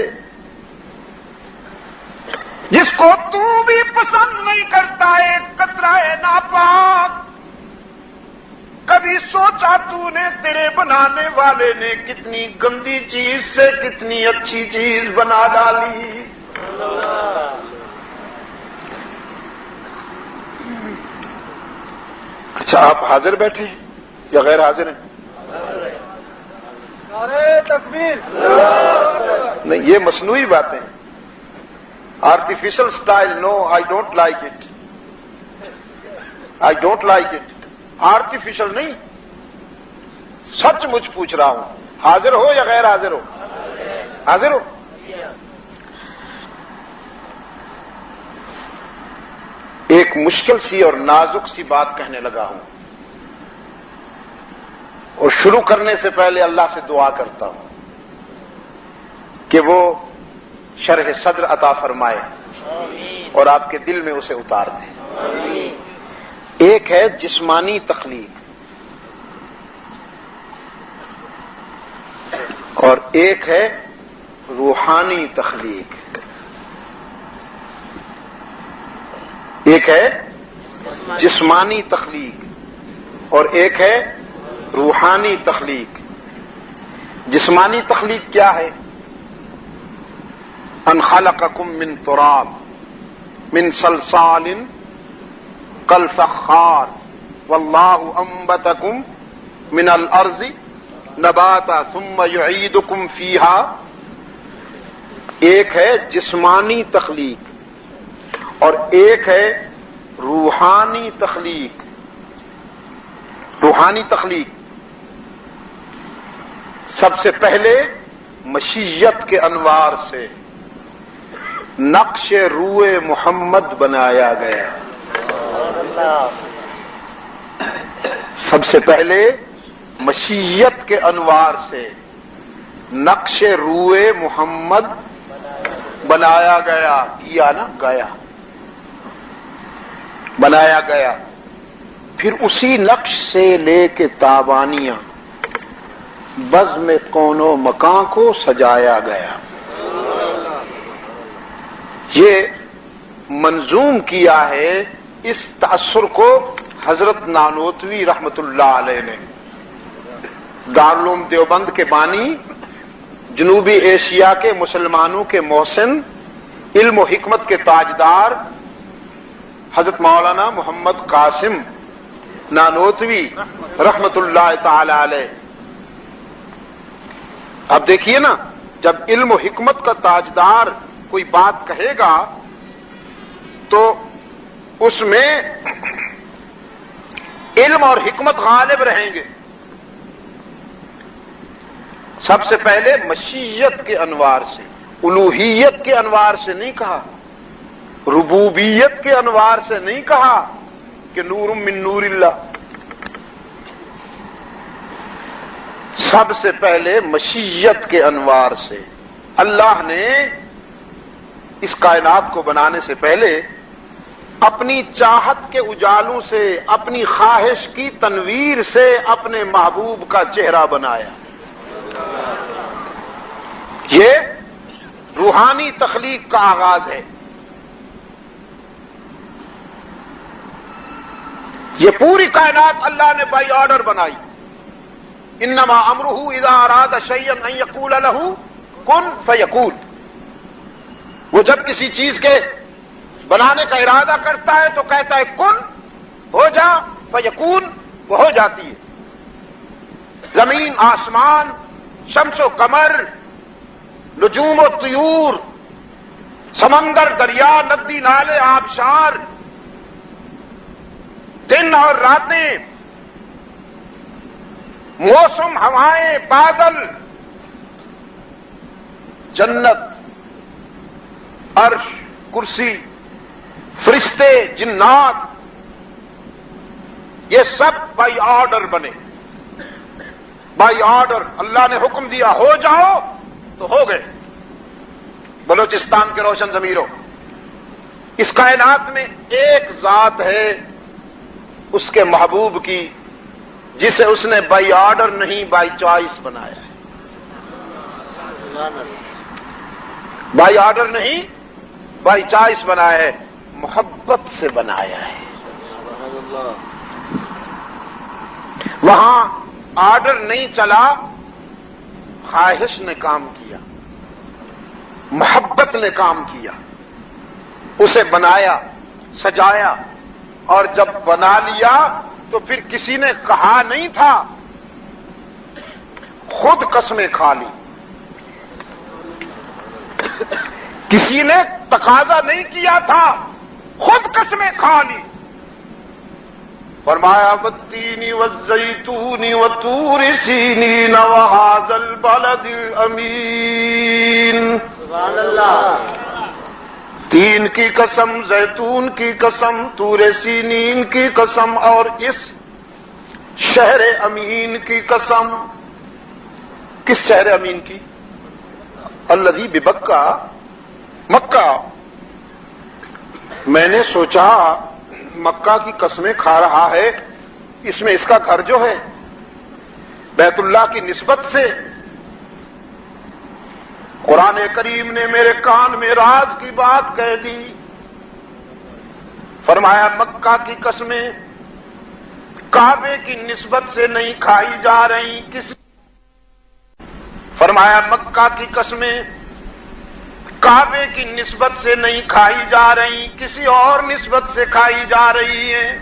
جس کو تو بھی پسند نہیں کرتا، ایک قطرہ ناپاک۔ کبھی سوچا تو نے تیرے بنانے والے نے کتنی گندی چیز سے کتنی اچھی چیز بنا ڈالی؟ اچھا، آپ حاضر بیٹھے ہیں یا غیر حاضر ہیں؟ نعرہ تکبیر! نہیں، یہ مصنوعی باتیں ہیں، artificial style, no, I don't like it, I don't like it, artificial نہیں، سچ مجھ پوچھ رہا ہوں، حاضر ہو یا غیر حاضر ہو؟ حاضر ہو؟ ایک مشکل سی اور نازک سی بات کہنے لگا ہوں، اور شروع کرنے سے پہلے اللہ سے دعا کرتا ہوں کہ وہ شرح صدر عطا فرمائے اور آپ کے دل میں اسے اتار دے۔ ایک ہے جسمانی تخلیق اور ایک ہے روحانی تخلیق۔ ایک ہے جسمانی تخلیق اور ایک ہے روحانی تخلیق۔ جسمانی تخلیق کیا ہے؟ ان خلقکم من تراب من صلصال کالفخار واللہ انبتکم من الارض نباتا ثم یعیدکم فیہا۔ ایک ہے جسمانی تخلیق اور ایک ہے روحانی تخلیق۔ روحانی تخلیق سب سے پہلے مشیت کے انوار سے نقش روئے محمد بنایا گیا۔ سب سے پہلے مشیت کے انوار سے نقش روئے محمد بنایا گیا، کیا نا، گیا، بنایا گیا۔ پھر اسی نقش سے لے کے تابانیاں بزم کون و مکان کو سجایا گیا۔ یہ منظوم کیا ہے اس تأثر کو حضرت نانوتوی رحمت اللہ علیہ نے، دارالعلوم دیوبند کے بانی، جنوبی ایشیا کے مسلمانوں کے محسن، علم و حکمت کے تاجدار حضرت مولانا محمد قاسم نانوتوی رحمت اللہ تعالی علیہ۔ اب دیکھیے نا، جب علم و حکمت کا تاجدار کوئی بات کہے گا تو اس میں علم اور حکمت غالب رہیں گے۔ سب سے پہلے مشیت کے انوار سے، الوہیت کے انوار سے نہیں کہا، ربوبیت کے انوار سے نہیں کہا کہ نور من نور اللہ، سب سے پہلے مشیت کے انوار سے۔ اللہ نے اس کائنات کو بنانے سے پہلے اپنی چاہت کے اجالوں سے، اپنی خواہش کی تنویر سے اپنے محبوب کا چہرہ بنایا۔ یہ روحانی تخلیق کا آغاز ہے۔ یہ پوری کائنات اللہ نے بائی آرڈر بنائی۔ انما امرہ اذا اراد شیئا ان یقول لہ کن فیکون۔ وہ جب کسی چیز کے بنانے کا ارادہ کرتا ہے تو کہتا ہے کن، ہو جا، فیکون، وہ ہو جاتی ہے۔ زمین، آسمان، شمس و قمر، نجوم و طیور، سمندر، دریا، ندی، نالے، آبشار، دن اور راتیں، موسم، ہوائیں، بادل، جنت، عرش، کرسی، فرشتے، جنات، یہ سب بائی آرڈر بنے. بائی آرڈر اللہ نے حکم دیا ہو جاؤ تو ہو گئے. بلوچستان کے روشن ضمیروں، اس کائنات میں ایک ذات ہے اس کے محبوب کی جسے اس نے بائی آرڈر نہیں بائی چوائس بنایا ہے. بائی آرڈر نہیں بائی چوائس بنایا ہے، محبت سے بنایا ہے. وہاں آرڈر نہیں چلا، خواہش نے کام کیا، محبت نے کام کیا. اسے بنایا، سجایا، اور جب بنا لیا تو پھر کسی نے کہا نہیں تھا، خود قسمیں کھا لی. کسی نے تقاضا نہیں کیا تھا، خود قسمیں کھا لی. فرمایا والتین والزیتون وطور سینین وہذا البلد الامین. سبحان اللہ. تین کی قسم، زیتون کی قسم، طور سینین کی قسم، اور اس شہر امین کی قسم. کس شہر امین کی؟ الذی ببکہ، مکہ. میں نے سوچا مکہ کی قسمیں کھا رہا ہے، اس میں اس کا گھر جو ہے بیت اللہ کی نسبت سے. قرآن کریم نے میرے کان میں راز کی بات کہہ دی. فرمایا مکہ کی قسمیں کعبے کی نسبت سے نہیں کھائی جا رہی. فرمایا مکہ کی قسمیں کعبے کی نسبت سے نہیں کھائی جا رہی، کسی اور نسبت سے کھائی جا رہی ہیں.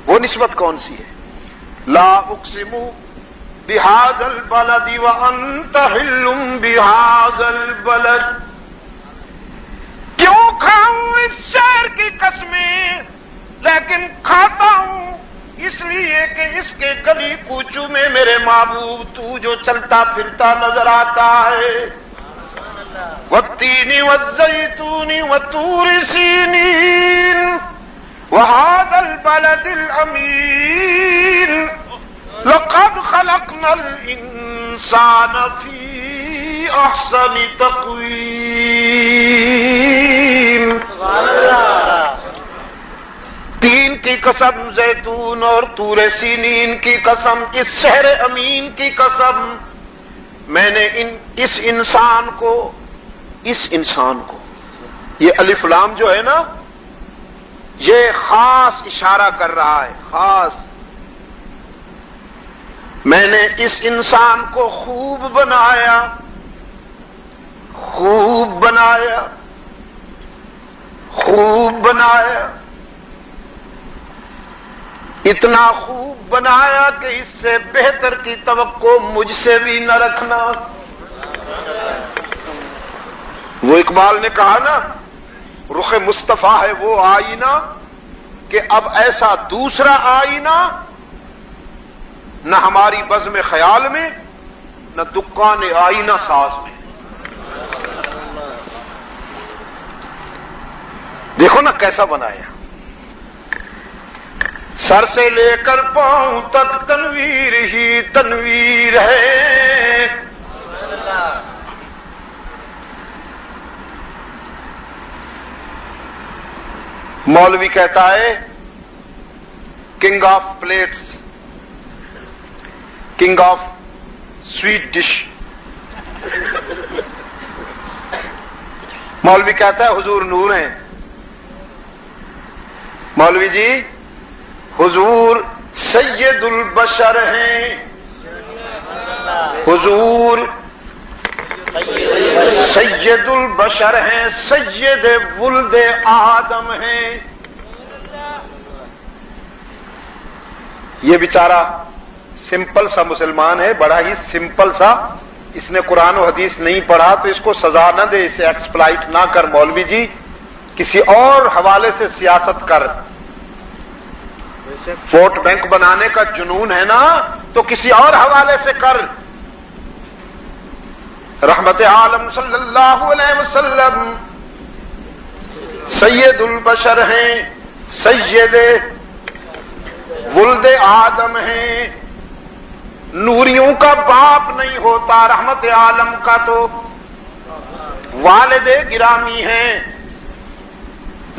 وہ نسبت کون سی ہے؟ لا اقسم بہذا البلد وانت حل بہذا البلد. کیوں کھاؤں اس شہر کی قسمیں، لیکن کھاتا ہوں اس لیے کہ اس کے گلی کوچوں میں میرے محبوب تو جو چلتا پھرتا نظر آتا ہے. والتین والزیتون وطور سینین وہذا البلد الامین لقد خلقنا الانسان فی احسن تقویم. تین کی قسم، زیتون اور طور سینین کی قسم، اس شہر امین کی قسم، میں نے اس انسان کو یہ الف لام جو ہے نا، یہ خاص اشارہ کر رہا ہے، خاص. میں نے اس انسان کو خوب بنایا، خوب بنایا، خوب بنایا. اتنا خوب بنایا کہ اس سے بہتر کی توقع مجھ سے بھی نہ رکھنا. وہ اقبال نے کہا نا، رخ مصطفیٰ ہے وہ آئینہ کہ اب ایسا دوسرا آئینہ نہ ہماری بزم خیال میں، نہ دکان آئینہ ساز میں. دیکھو نا کیسا بنایا، سر سے لے کر پاؤں تک تنویر ہی تنویر ہے. مولوی کہتا ہے king of plates, king of sweet dish. مولوی کہتا ہے حضور نور ہیں. مولوی جی حضور سید البشر ہیں، حضور سید البشر ہیں، سید ولد آدم ہیں. یہ بیچارہ سمپل سا مسلمان ہے، بڑا ہی سمپل سا اس نے قرآن و حدیث نہیں پڑھا تو اس کو سزا نہ دے، اسے ایکسپلائٹ نہ کر مولوی جی، کسی اور حوالے سے سیاست کر. ووٹ بینک بنانے کا جنون ہے نا تو کسی اور حوالے سے کر. رحمت عالم صلی اللہ علیہ وسلم سید البشر ہیں، سید ولد آدم ہیں، نوریوں کا باپ نہیں ہوتا. رحمت عالم کا تو والد گرامی ہیں،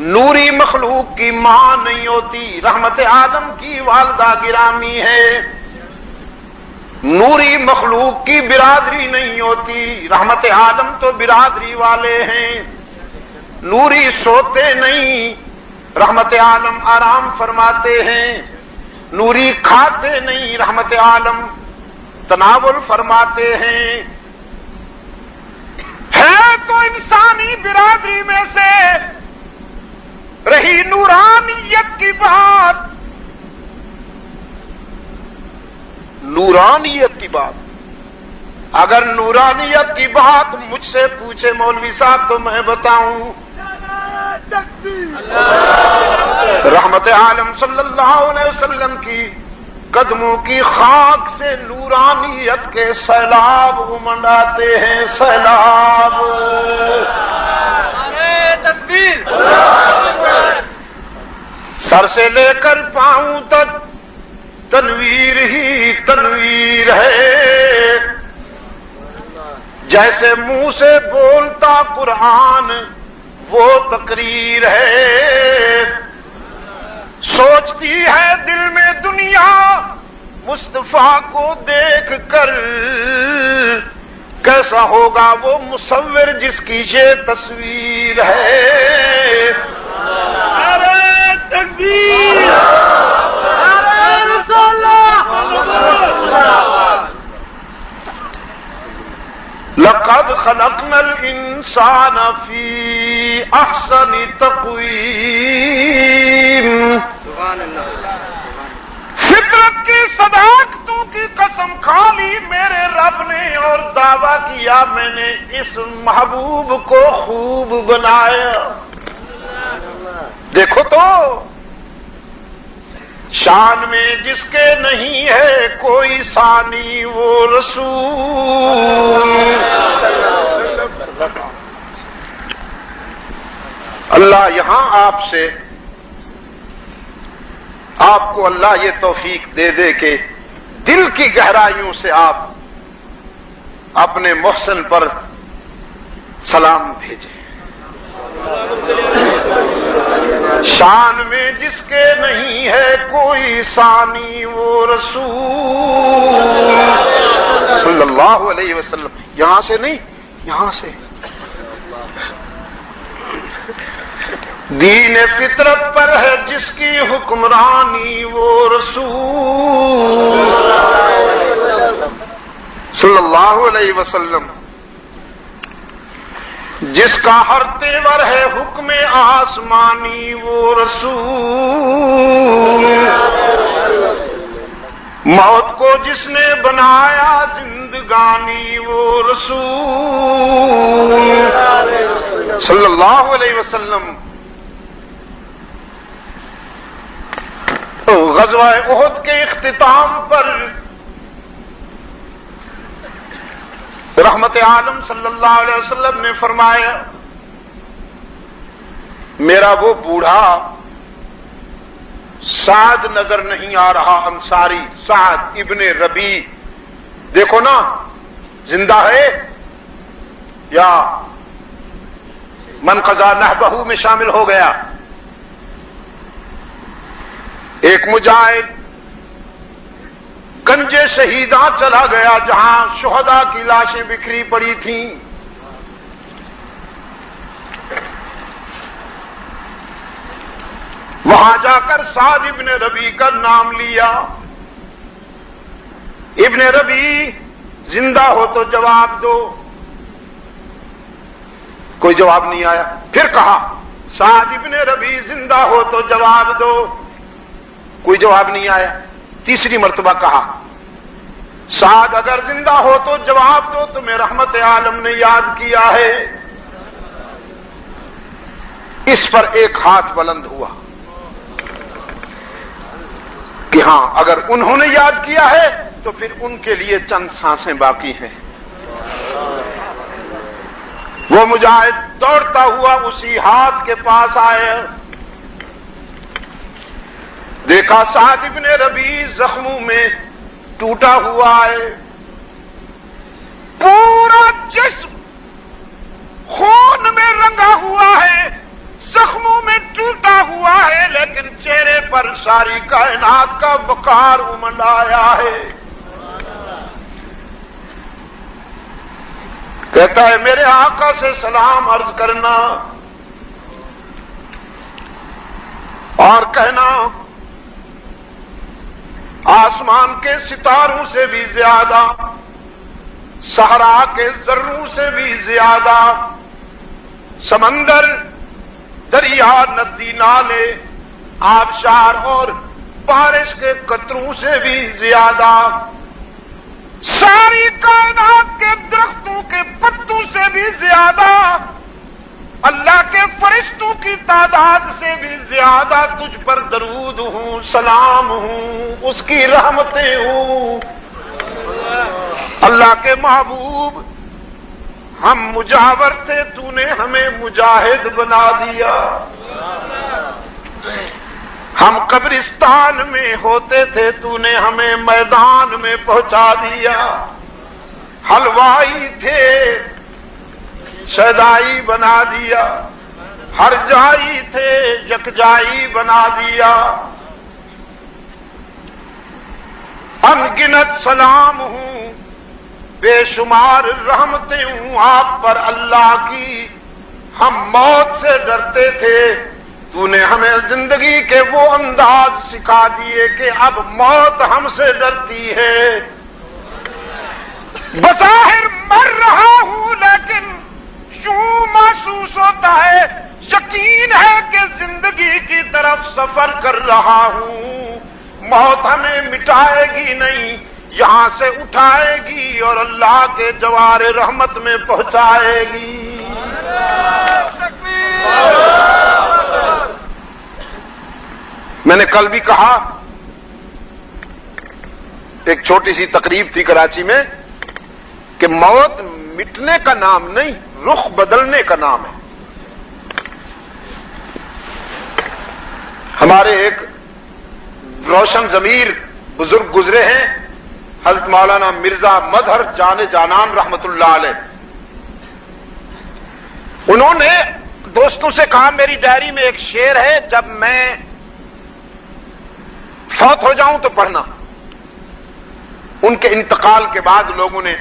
نوری مخلوق کی ماں نہیں ہوتی. رحمت عالم کی والدہ گرامی ہے، نوری مخلوق کی برادری نہیں ہوتی. رحمت عالم تو برادری والے ہیں، نوری سوتے نہیں، رحمت عالم آرام فرماتے ہیں. نوری کھاتے نہیں، رحمت عالم تناول فرماتے ہیں. ہے تو انسانی برادری میں سے رہی نورانیت کی بات، نورانیت کی بات. اگر نورانیت کی بات مجھ سے پوچھے مولوی صاحب تو میں بتاؤں. رحمت عالم صلی اللہ علیہ وسلم کی قدموں کی خاک سے نورانیت کے سیلاب امنڈاتے ہیں، سیلاب. سر سے لے کر پاؤں تک تنویر ہی تنویر ہے. جیسے منہ سے بولتا قرآن وہ تقریر ہے. سوچتی ہے دل میں دنیا مصطفیٰ کو دیکھ کر، کیسا ہوگا وہ مصور جس کی یہ تصویر ہے. نعرہ تکبیر، نعرہ رسول اللہ. لقد خلقنا الانسان فی احسن تقویم. فطرت کی صداقتوں کی قسم کھا لی میرے رب نے اور دعویٰ کیا میں نے اس محبوب کو خوب بنایا. دیکھو تو شان میں جس کے نہیں ہے کوئی ثانی وہ رسول. اللہ یہاں آپ کو اللہ یہ توفیق دے دے کہ دل کی گہرائیوں سے آپ اپنے محسن پر سلام بھیجیں. شان میں جس کے نہیں ہے کوئی ثانی وہ رسول صلی اللہ علیہ وسلم. یہاں سے نہیں، یہاں سے. دین فطرت پر ہے جس کی حکمرانی وہ رسول صلی اللہ علیہ وسلم. جس کا ہر تیور ہے حکم آسمانی وہ رسول. موت کو جس نے بنایا زندگانی وہ رسول صلی اللہ علیہ وسلم. غزوہ احد کے اختتام پر رحمت عالم صلی اللہ علیہ وسلم نے فرمایا میرا وہ بوڑھا سعد نظر نہیں آ رہا، انصاری سعد ابن ربی. دیکھو نا زندہ ہے یا من قضا نحبہ میں شامل ہو گیا. ایک مجاہد گنجے شہیداں چلا گیا جہاں شہداء کی لاشیں بکھری پڑی تھیں. وہاں جا کر سعد ابن ربی کا نام لیا. ابن ربی زندہ ہو تو جواب دو. کوئی جواب نہیں آیا. پھر کہا سعد ابن ربی زندہ ہو تو جواب دو. کوئی جواب نہیں آیا. تیسری مرتبہ کہا سعد اگر زندہ ہو تو جواب دو، تمہیں رحمت عالم نے یاد کیا ہے؟ اس پر ایک ہاتھ بلند ہوا کہ ہاں اگر انہوں نے یاد کیا ہے تو پھر ان کے لیے چند سانسیں باقی ہیں۔ وہ مجاہد دوڑتا ہوا اسی ہاتھ کے پاس آئے، دیکھا سعد ابن ربیع زخموں میں ٹوٹا ہوا ہے، پورا جسم خون میں رنگا ہوا ہے، زخموں میں ٹوٹا ہوا ہے، لیکن چہرے پر ساری کائنات کا وقار امنڈ آیا ہے۔ کہتا ہے میرے آقا سے سلام عرض کرنا اور کہنا آسمان کے ستاروں سے بھی زیادہ، صحرا کے ذروں سے بھی زیادہ، سمندر، دریا، ندی، نالے، آبشار اور بارش کے قطروں سے بھی زیادہ، ساری کائنات کے درختوں کے پتوں سے بھی زیادہ، اللہ کے فرشتوں کی تعداد سے بھی زیادہ تجھ پر درود ہوں، سلام ہوں، اس کی رحمتیں ہوں۔ اللہ کے محبوب، ہم مجاور تھے، تو نے ہمیں مجاہد بنا دیا۔ ہم قبرستان میں ہوتے تھے، تو نے ہمیں میدان میں پہنچا دیا۔ حلوائی تھے، شیدائی بنا دیا، ہر جائی تھے، یکجائی بنا دیا۔ ان گنت سلام ہوں، بے شمار رحمتیں ہوں آپ پر اللہ کی۔ ہم موت سے ڈرتے تھے، تو نے ہمیں زندگی کے وہ انداز سکھا دیے کہ اب موت ہم سے ڈرتی ہے۔ بظاہر مر رہا ہوں لیکن یوں محسوس ہوتا ہے، یقین ہے کہ زندگی کی طرف سفر کر رہا ہوں۔ موت ہمیں مٹائے گی نہیں، یہاں سے اٹھائے گی اور اللہ کے جوار رحمت میں پہنچائے گی۔ میں نے کل بھی کہا، ایک چھوٹی سی تقریب تھی کراچی میں، کہ موت مٹنے کا نام نہیں، رخ بدلنے کا نام ہے۔ ہمارے ایک روشن ضمیر بزرگ گزرے ہیں، حضرت مولانا مرزا مظہر جان جانان رحمت اللہ علیہ۔ انہوں نے دوستوں سے کہا میری ڈائری میں ایک شعر ہے، جب میں فوت ہو جاؤں تو پڑھنا۔ ان کے انتقال کے بعد لوگوں نے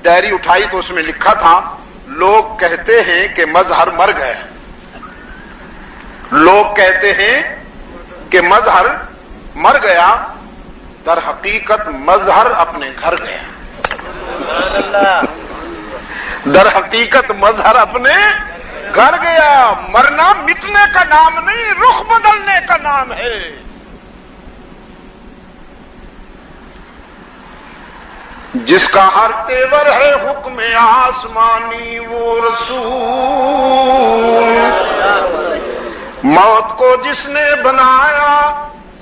ڈائری اٹھائی تو اس میں لکھا تھا، لوگ کہتے ہیں کہ مظہر مر گیا، لوگ کہتے ہیں کہ مظہر مر گیا، در حقیقت مظہر اپنے گھر گیا۔ در حقیقت مظہر اپنے گھر گیا۔ مرنا مٹنے کا نام نہیں، رخ بدلنے کا نام ہے۔ جس کا ہر تیور ہے حکم آسمانی وہ رسول، موت کو جس نے بنایا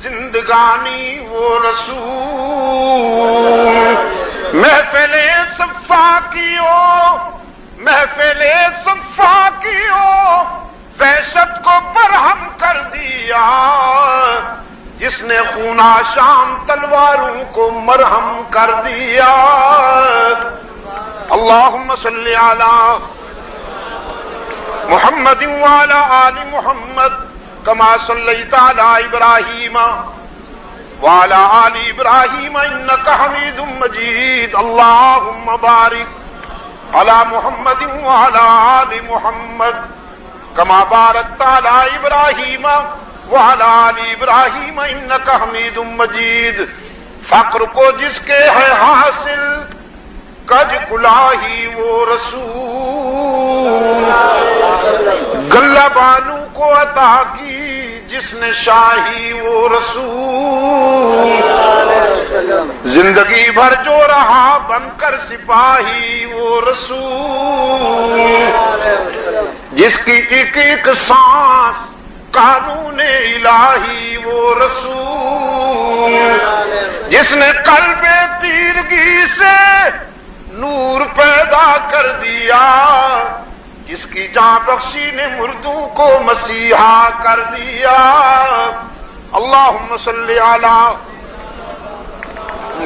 زندگانی وہ رسول۔ محفل صفا کیو، محفل صفا کیو، وحشت کو برہم کر دیا، جس نے خونہ شام تلواروں کو مرہم کر دیا۔ اللہم صلی علی محمد وعلی آل محمد کما صلیت علی ابراہیم وعلی آل ابراہیم انک حمید مجید۔ اللہم بارک علی محمد وعلی آل محمد کما بارکت علی ابراہیم وعلی آل ابراہیم انک حمید مجید۔ فقر کو جس کے ہے حاصل کج کلاہی وہ رسول، گلہ بانو کو عطا کی جس نے شاہی وہ رسول، زندگی بھر جو رہا بن کر سپاہی وہ رسول، جس کی ایک ایک سانس قانون الہی وہ رسول، جس نے قلب تیرگی سے نور پیدا کر دیا، جس کی جاں بخشی نے مردوں کو مسیحا کر دیا۔ اللہم صلی علی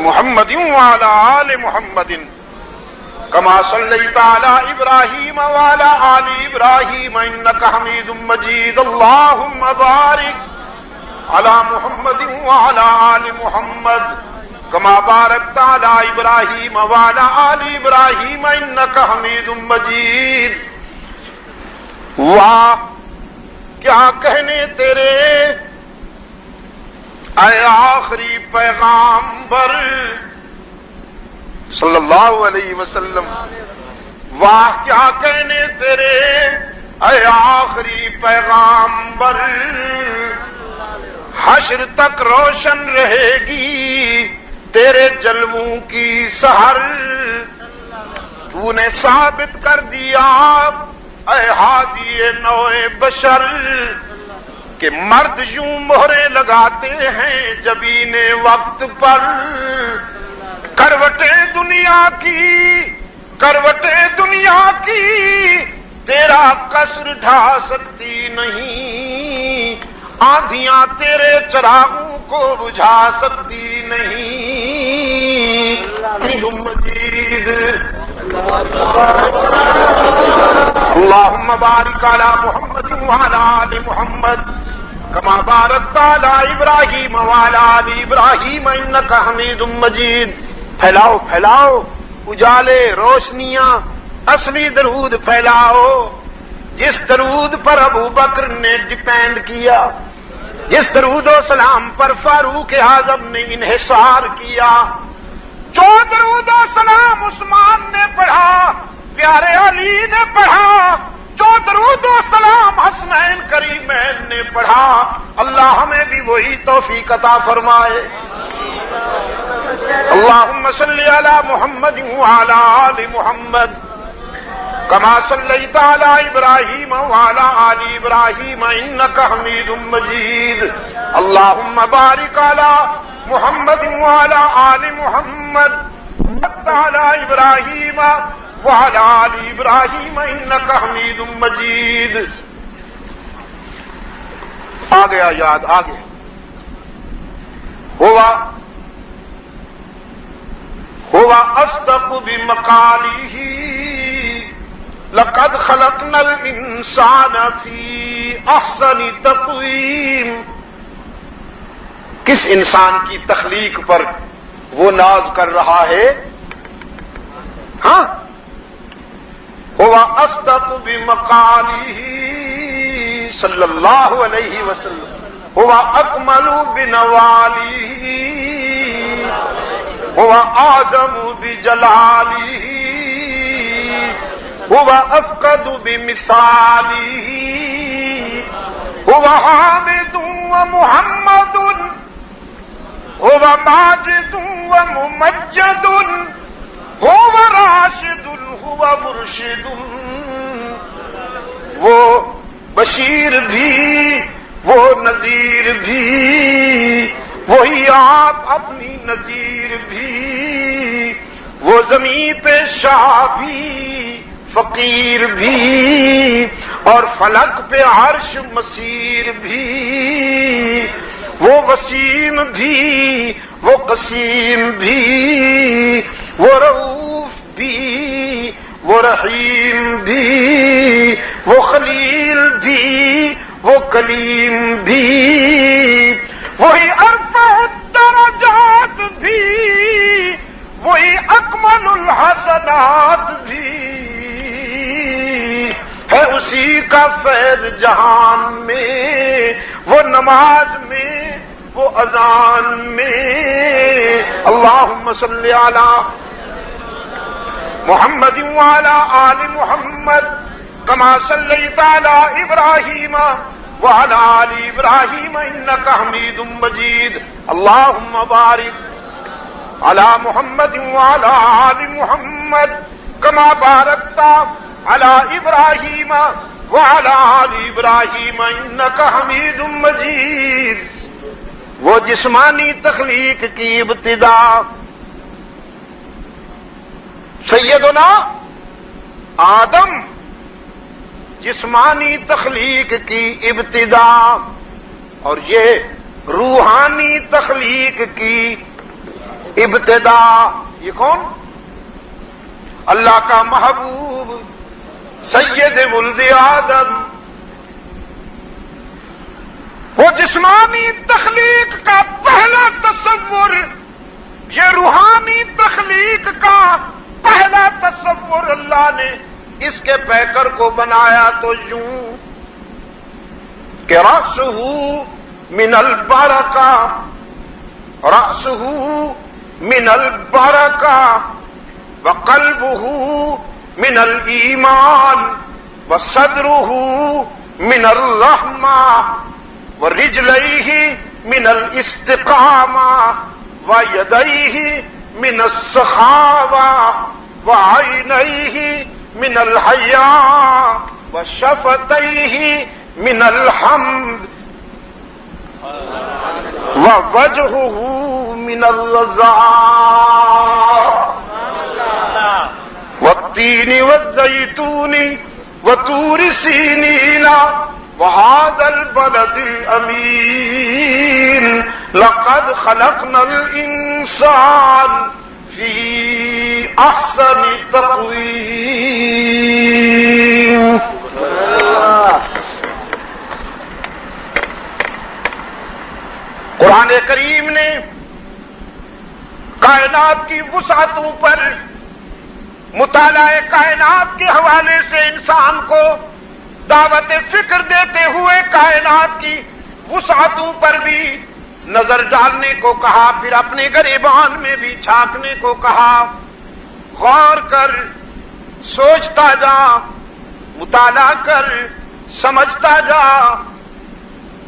محمد وعلی آل محمد کما صلیت علی ابراہیم وعلی آل ابراہیم انک حمید مجید۔ اللہم بارک علی محمد وعلی آل محمد کما بارکت علی ابراہیم وعلی آل ابراہیم انک حمید مجید۔ واہ کیا کہنے تیرے اے آخری پیغامبر صلی اللہ علیہ وسلم، واہ کیا کہنے تیرے اے آخری پیغامبر، حشر تک روشن رہے گی تیرے جلووں کی سحر، تو نے ثابت کر دیا اے ہادی نوع بشر کہ مرد یوں مہرے لگاتے ہیں جبین وقت پر، کروٹیں دنیا کی تیرا قصر ڈھا سکتی نہیں، آندھیاں تیرے چراغوں کو بجھا سکتی نہیں۔ مجید اللہم بارک علی محمد وعلی آل محمد کما بارکت علی ابراہیم وعلی آل ابراہیم انک حمید مجید۔ پھیلاؤ پھیلاؤ اجالے روشنیاں، اصلی درود پھیلاؤ، جس درود پر ابو بکر نے ڈیپینڈ کیا، جس درود و سلام پر فاروق اعظم نے انحصار کیا، جو درود و سلام عثمان نے پڑھا، پیارے علی نے پڑھا، جو درود و سلام حسنین کریمین نے پڑھا، اللہ ہمیں بھی وہی توفیق عطا فرمائے۔ اللہم صلی علی محمد وعلی آل محمد کما صلیت علی ابراہیم وعلی آل ابراہیم انک حمید مجید۔ اللہم بارک علی محمد وعلی آل محمد علی ابراہیم وعلی آل ابراہیم انک حمید مجید۔ آ گیا یاد، آ گیا۔ ہوا اصدق بمقالہ لقد خلقنا الانسان فی احسن تقویم۔ کس انسان کی تخلیق پر وہ ناز کر رہا ہے؟ ہاں، ہوا اصدق بمقالہ صلی اللہ علیہ وسلم، ہوا اکمل بنوالہ، ہوا اعظم بجلالہ، ہوا افقد بمثالہ، ہوا حامد ومحمد، ہوا ماجد وممجد، ہوا راشد ہوا مرشد۔ وہ بشیر بھی، وہ نذیر بھی، وہی آپ اپنی نذیر بھی، وہ زمین پہ شاہ بھی، فقیر بھی، اور فلک پہ عرش مسیر بھی، وہ وسیم بھی، وہ قسیم بھی، وہ رؤوف بھی، وہ رحیم بھی، وہ خلیل بھی، وہ کلیم بھی، وہی ارفع الدرجات بھی، وہی اکمل الحسنات بھی، ہے اسی کا فیض جہان میں، وہ نماز میں، وہ اذان میں۔ اللہم صلی علی محمد وعلی آل محمد کما صلیت علی ابراہیم وعلى آل إبراهيم إنك حميد مجيد اللهم بارك على محمد وعلى آل محمد كما باركت على إبراهيم وعلى آل إبراهيم إنك حميد مجيد. وہ جسمانی تخلیق کی ابتدا سیدنا آدم، جسمانی تخلیق کی ابتدا، اور یہ روحانی تخلیق کی ابتدا. یہ کون؟ اللہ کا محبوب سید ولد آدم. وہ جسمانی تخلیق کا پہلا تصور، یہ روحانی تخلیق کا پہلا تصور اللہ نے اس کے پیکر کو بنایا تو یوں کہ رأسہ من البرکہ، رأسہ من البرکہ وقلبہ من الایمان وصدرہ من الرحمہ ورجلیہ من الاستقامہ ویدیہ من السخاوہ وعینیہ من الحیاء وشفتیہ من الحمد ووجہہ من الرضا والتین والزیتون وطور سینین وهذا البلد الأمين لقد خلقنا الإنسان في أحسن تقويم. قرآن کریم نے کائنات کی وسعتوں پر مطالعہ کائنات کے حوالے سے انسان کو دعوت فکر دیتے ہوئے کائنات کی وسعتوں پر بھی نظر ڈالنے کو کہا، پھر اپنے گریبان میں بھی جھانکنے کو کہا. غور کر، سوچتا جا، مطالعہ کر، سمجھتا جا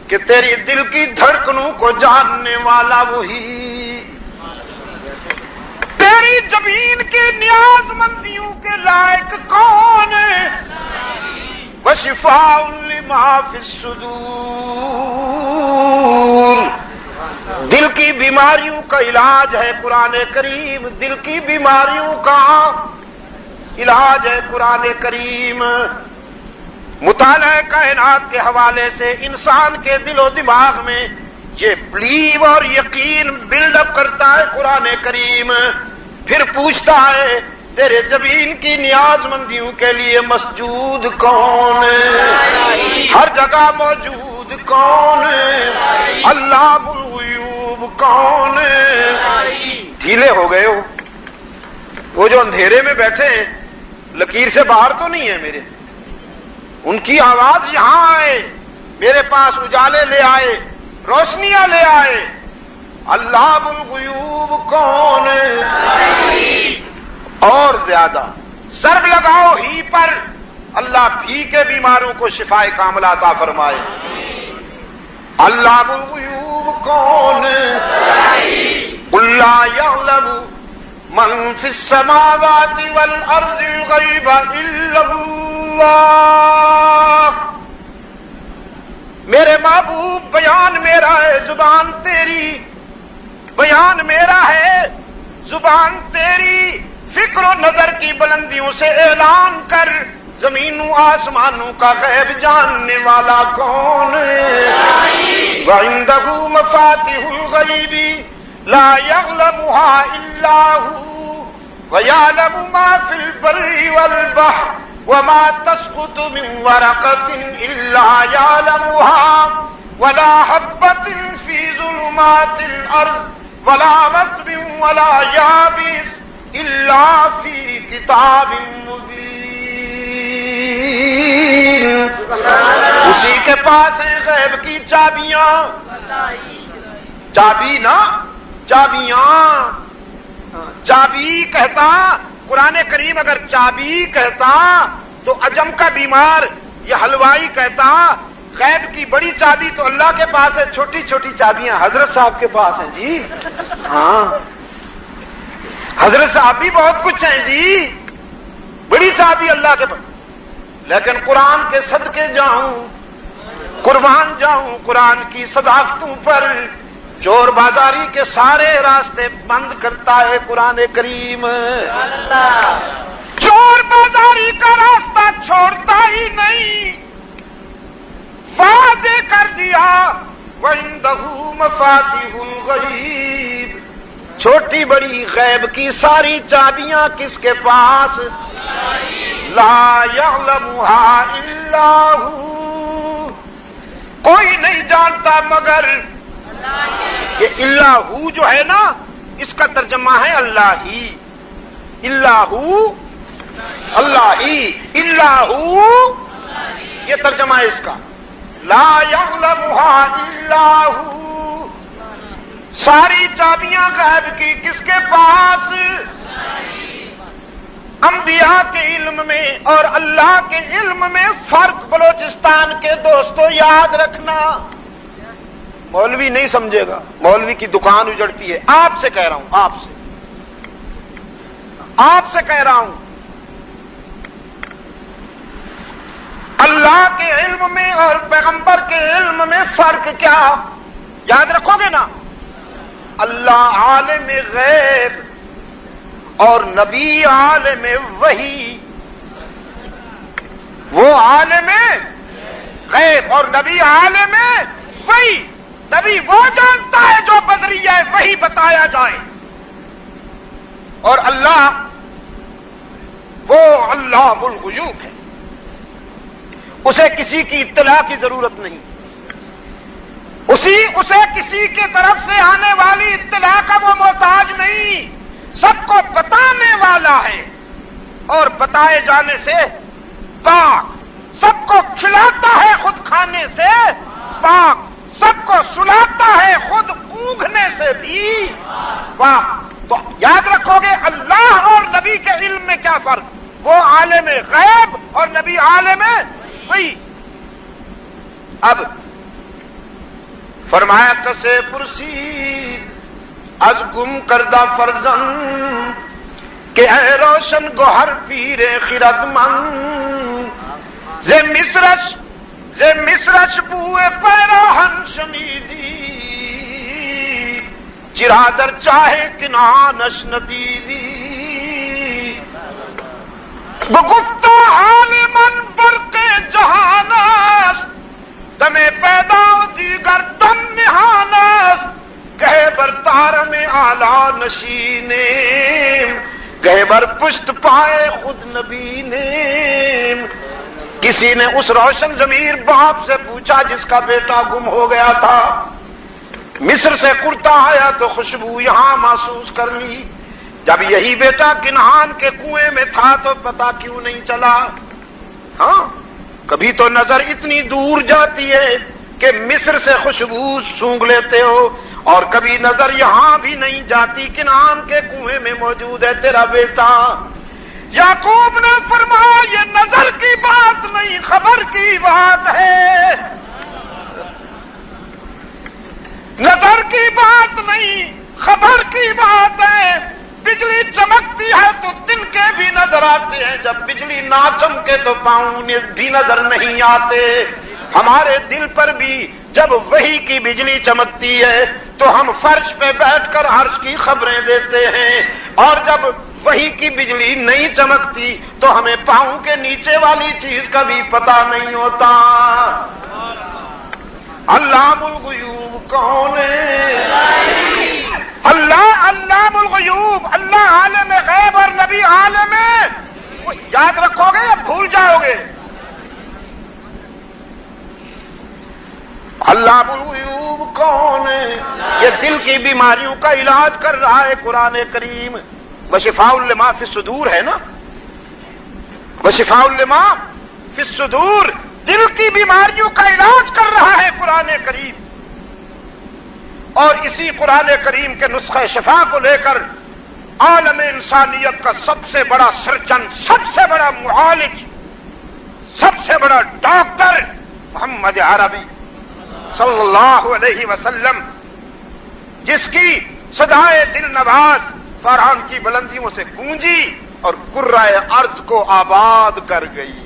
کہ تیری دل کی دھڑکنوں کو جاننے والا وہی، تیری زمین کی نیاز مندیوں کے لائق کون ہے؟ وشفاء لما فی الصدور. دل کی بیماریوں کا علاج ہے قرآن کریم، دل کی بیماریوں کا علاج ہے قرآن کریم. مطالعہ کائنات کے حوالے سے انسان کے دل و دماغ میں یہ بلیو اور یقین بلڈ اپ کرتا ہے قرآن کریم. پھر پوچھتا ہے تیرے جبین کی نیاز مندیوں کے لیے مسجود کون ہے؟ ہر جگہ موجود کون ہے؟ علام الغیوب کون ہے؟ ڈھیلے ہو گئے ہو، وہ جو اندھیرے میں بیٹھے ہیں لکیر سے باہر تو نہیں ہے میرے، ان کی آواز یہاں آئے، میرے پاس اجالے لے آئے، روشنیاں لے آئے. علام الغیوب کون ہے؟ اور زیادہ ضرب لگاؤ ہی پر، اللہ بھی کے بیماروں کو شفاء کاملہ عطا فرمائے. علام الغیوب کون ہے؟ قل لا یعلم من فی السماوات والارض الغیب الا اللہ. میرے محبوب بیان میرا ہے، زبان تیری، بیان میرا ہے، زبان تیری. فکر و نظر کی بلندیوں سے اعلان کر، زمینوں آسمانوں کا غیب جاننے والا کون ہے؟ وعنده مفاتح الغیب لا يعلمها الا هو ويعلم ما في البر والبحر وما تسقط من ورقة الا يعلمها ولا حبة في ظلمات الارض ولا رطب ولا يابس الا فی کتاب مبین. اسی کے پاس ہیں غیب کی چابیاں. چابی نا، چابیاں، چابی کہتا قرآن کریم. اگر چابی کہتا تو عجم کا بیمار یہ حلوائی کہتا غیب کی بڑی چابی تو اللہ کے پاس ہے، چھوٹی چھوٹی چابیاں حضرت صاحب کے پاس ہیں جی. ہاں حضرت صاحب بھی بہت کچھ ہیں جی، بڑی چابی اللہ کے پاس. لیکن قرآن کے صدقے جاؤں، قربان جاؤں قرآن کی صداقتوں پر. چور بازاری کے سارے راستے بند کرتا ہے قرآن کریم. چور بازاری کا راستہ چھوڑتا ہی نہیں، واضح کر دیا وَعِندَهُ مَفَاتِحُ الْغَيْبِ. چھوٹی بڑی غیب کی ساری چابیاں کس کے پاس؟ لا يعلمها الا هو. کوئی نہیں جانتا مگر یہ اللہ جو ہے نا، اس کا ترجمہ ہے اللہ ہی. اللہ اللہ ہی، اللہ یہ ترجمہ ہے اس کا. لا يعلمها الا هو. ساری چابیاں غیب کی کس کے پاس؟ انبیاء کے علم میں اور اللہ کے علم میں فرق بلوچستان کے دوستوں یاد رکھنا. مولوی نہیں سمجھے گا، مولوی کی دکان اجڑتی ہے. آپ سے کہہ رہا ہوں، آپ سے کہہ رہا ہوں، اللہ کے علم میں اور پیغمبر کے علم میں فرق کیا؟ یاد رکھو گے نا. اللہ عالم غیب اور نبی عالم وحی. وہ عالم غیب اور نبی عالم وحی. نبی وہ جانتا ہے جو بذریعہ وحی بتایا جائے، اور اللہ وہ علام الغیوب ہے. اسے کسی کی اطلاع کی ضرورت نہیں، اسے کسی کی طرف سے آنے والی اطلاع کا وہ محتاج نہیں. سب کو بتانے والا ہے اور بتائے جانے سے پاک. سب کو کھلاتا ہے خود کھانے سے پاک. سب کو سلاتا ہے خود اونگھنے سے بھی پاک. تو یاد رکھو گے اللہ اور نبی کے علم میں کیا فرق. وہ عالم غیب اور نبی عالم وحی. اب فرمایا کسے پرسید از گم کردہ فرزند کہ اے روشن گوہر پیر خرد من. زے مصرش بوئے پیراہن شمیدی چرادر چاہے کنانش ندیدی. بگفتہ حال من برق جہانست دم پیدا دیگر دم نہانست. گہے بر تارم اعلی نشینیم گہے بر پشت پائے خود نبینیم. کسی نے اس روشن ضمیر باپ سے پوچھا جس کا بیٹا گم ہو گیا تھا. مصر سے کرتا آیا تو خوشبو یہاں محسوس کر لی. جب یہی بیٹا کنعان کے کنویں میں تھا تو پتا کیوں نہیں چلا؟ ہاں کبھی تو نظر اتنی دور جاتی ہے کہ مصر سے خوشبو سونگھ لیتے ہو، اور کبھی نظر یہاں بھی نہیں جاتی، کنعان کے کنویں میں موجود ہے تیرا بیٹا. یعقوب نے فرمایا یہ نظر کی بات نہیں، خبر کی بات ہے. نظر کی بات نہیں، خبر کی بات ہے. بجلی چمکتی ہے تو دن کے بھی نظر آتے ہیں، جب بجلی نہ چمکے تو پاؤں بھی نظر نہیں آتے. ہمارے دل پر بھی جب وحی کی بجلی چمکتی ہے تو ہم فرش پہ بیٹھ کر عرش کی خبریں دیتے ہیں، اور جب وحی کی بجلی نہیں چمکتی تو ہمیں پاؤں کے نیچے والی چیز کا بھی پتہ نہیں ہوتا. علام الغیوب کون ہے؟ اللہ علام الغیوب. اللہ عالم غیب اور نبی عالم. یاد رکھو گے یا بھول جاؤ گے؟ علام الغیوب کون ہے؟ یہ دل کی بیماریوں کا علاج کر رہا ہے قرآن کریم. وشفاء لما فی الصدور ہے نا، وشفاء لما فی الصدور. دل کی بیماریوں کا علاج کر رہا ہے قرآن کریم. اور اسی قرآن کریم کے نسخہ شفا کو لے کر عالم انسانیت کا سب سے بڑا سرجن، سب سے بڑا معالج، سب سے بڑا ڈاکٹر محمد عربی صلی اللہ علیہ وسلم، جس کی صدائے دل نواز فاران کی بلندیوں سے گونجی اور کرۂ ارض کو آباد کر گئی،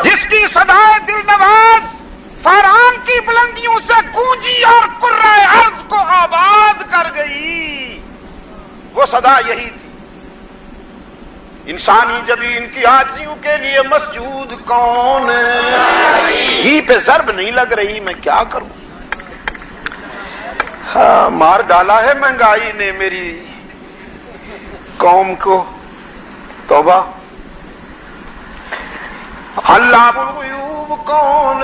جس کی صدائے دل نواز فاران کی بلندیوں سے گونجی اور کرۂ ارض کو آباد کر گئی، وہ صدا یہی تھی، انسانی جبین کی عاجزیوں کے لیے مسجود کون؟ ہی پہ ضرب نہیں لگ رہی، میں کیا کروں؟ ہاں، مار ڈالا ہے مہنگائی نے میری قوم کو، توبہ۔ علام الغیوب کون؟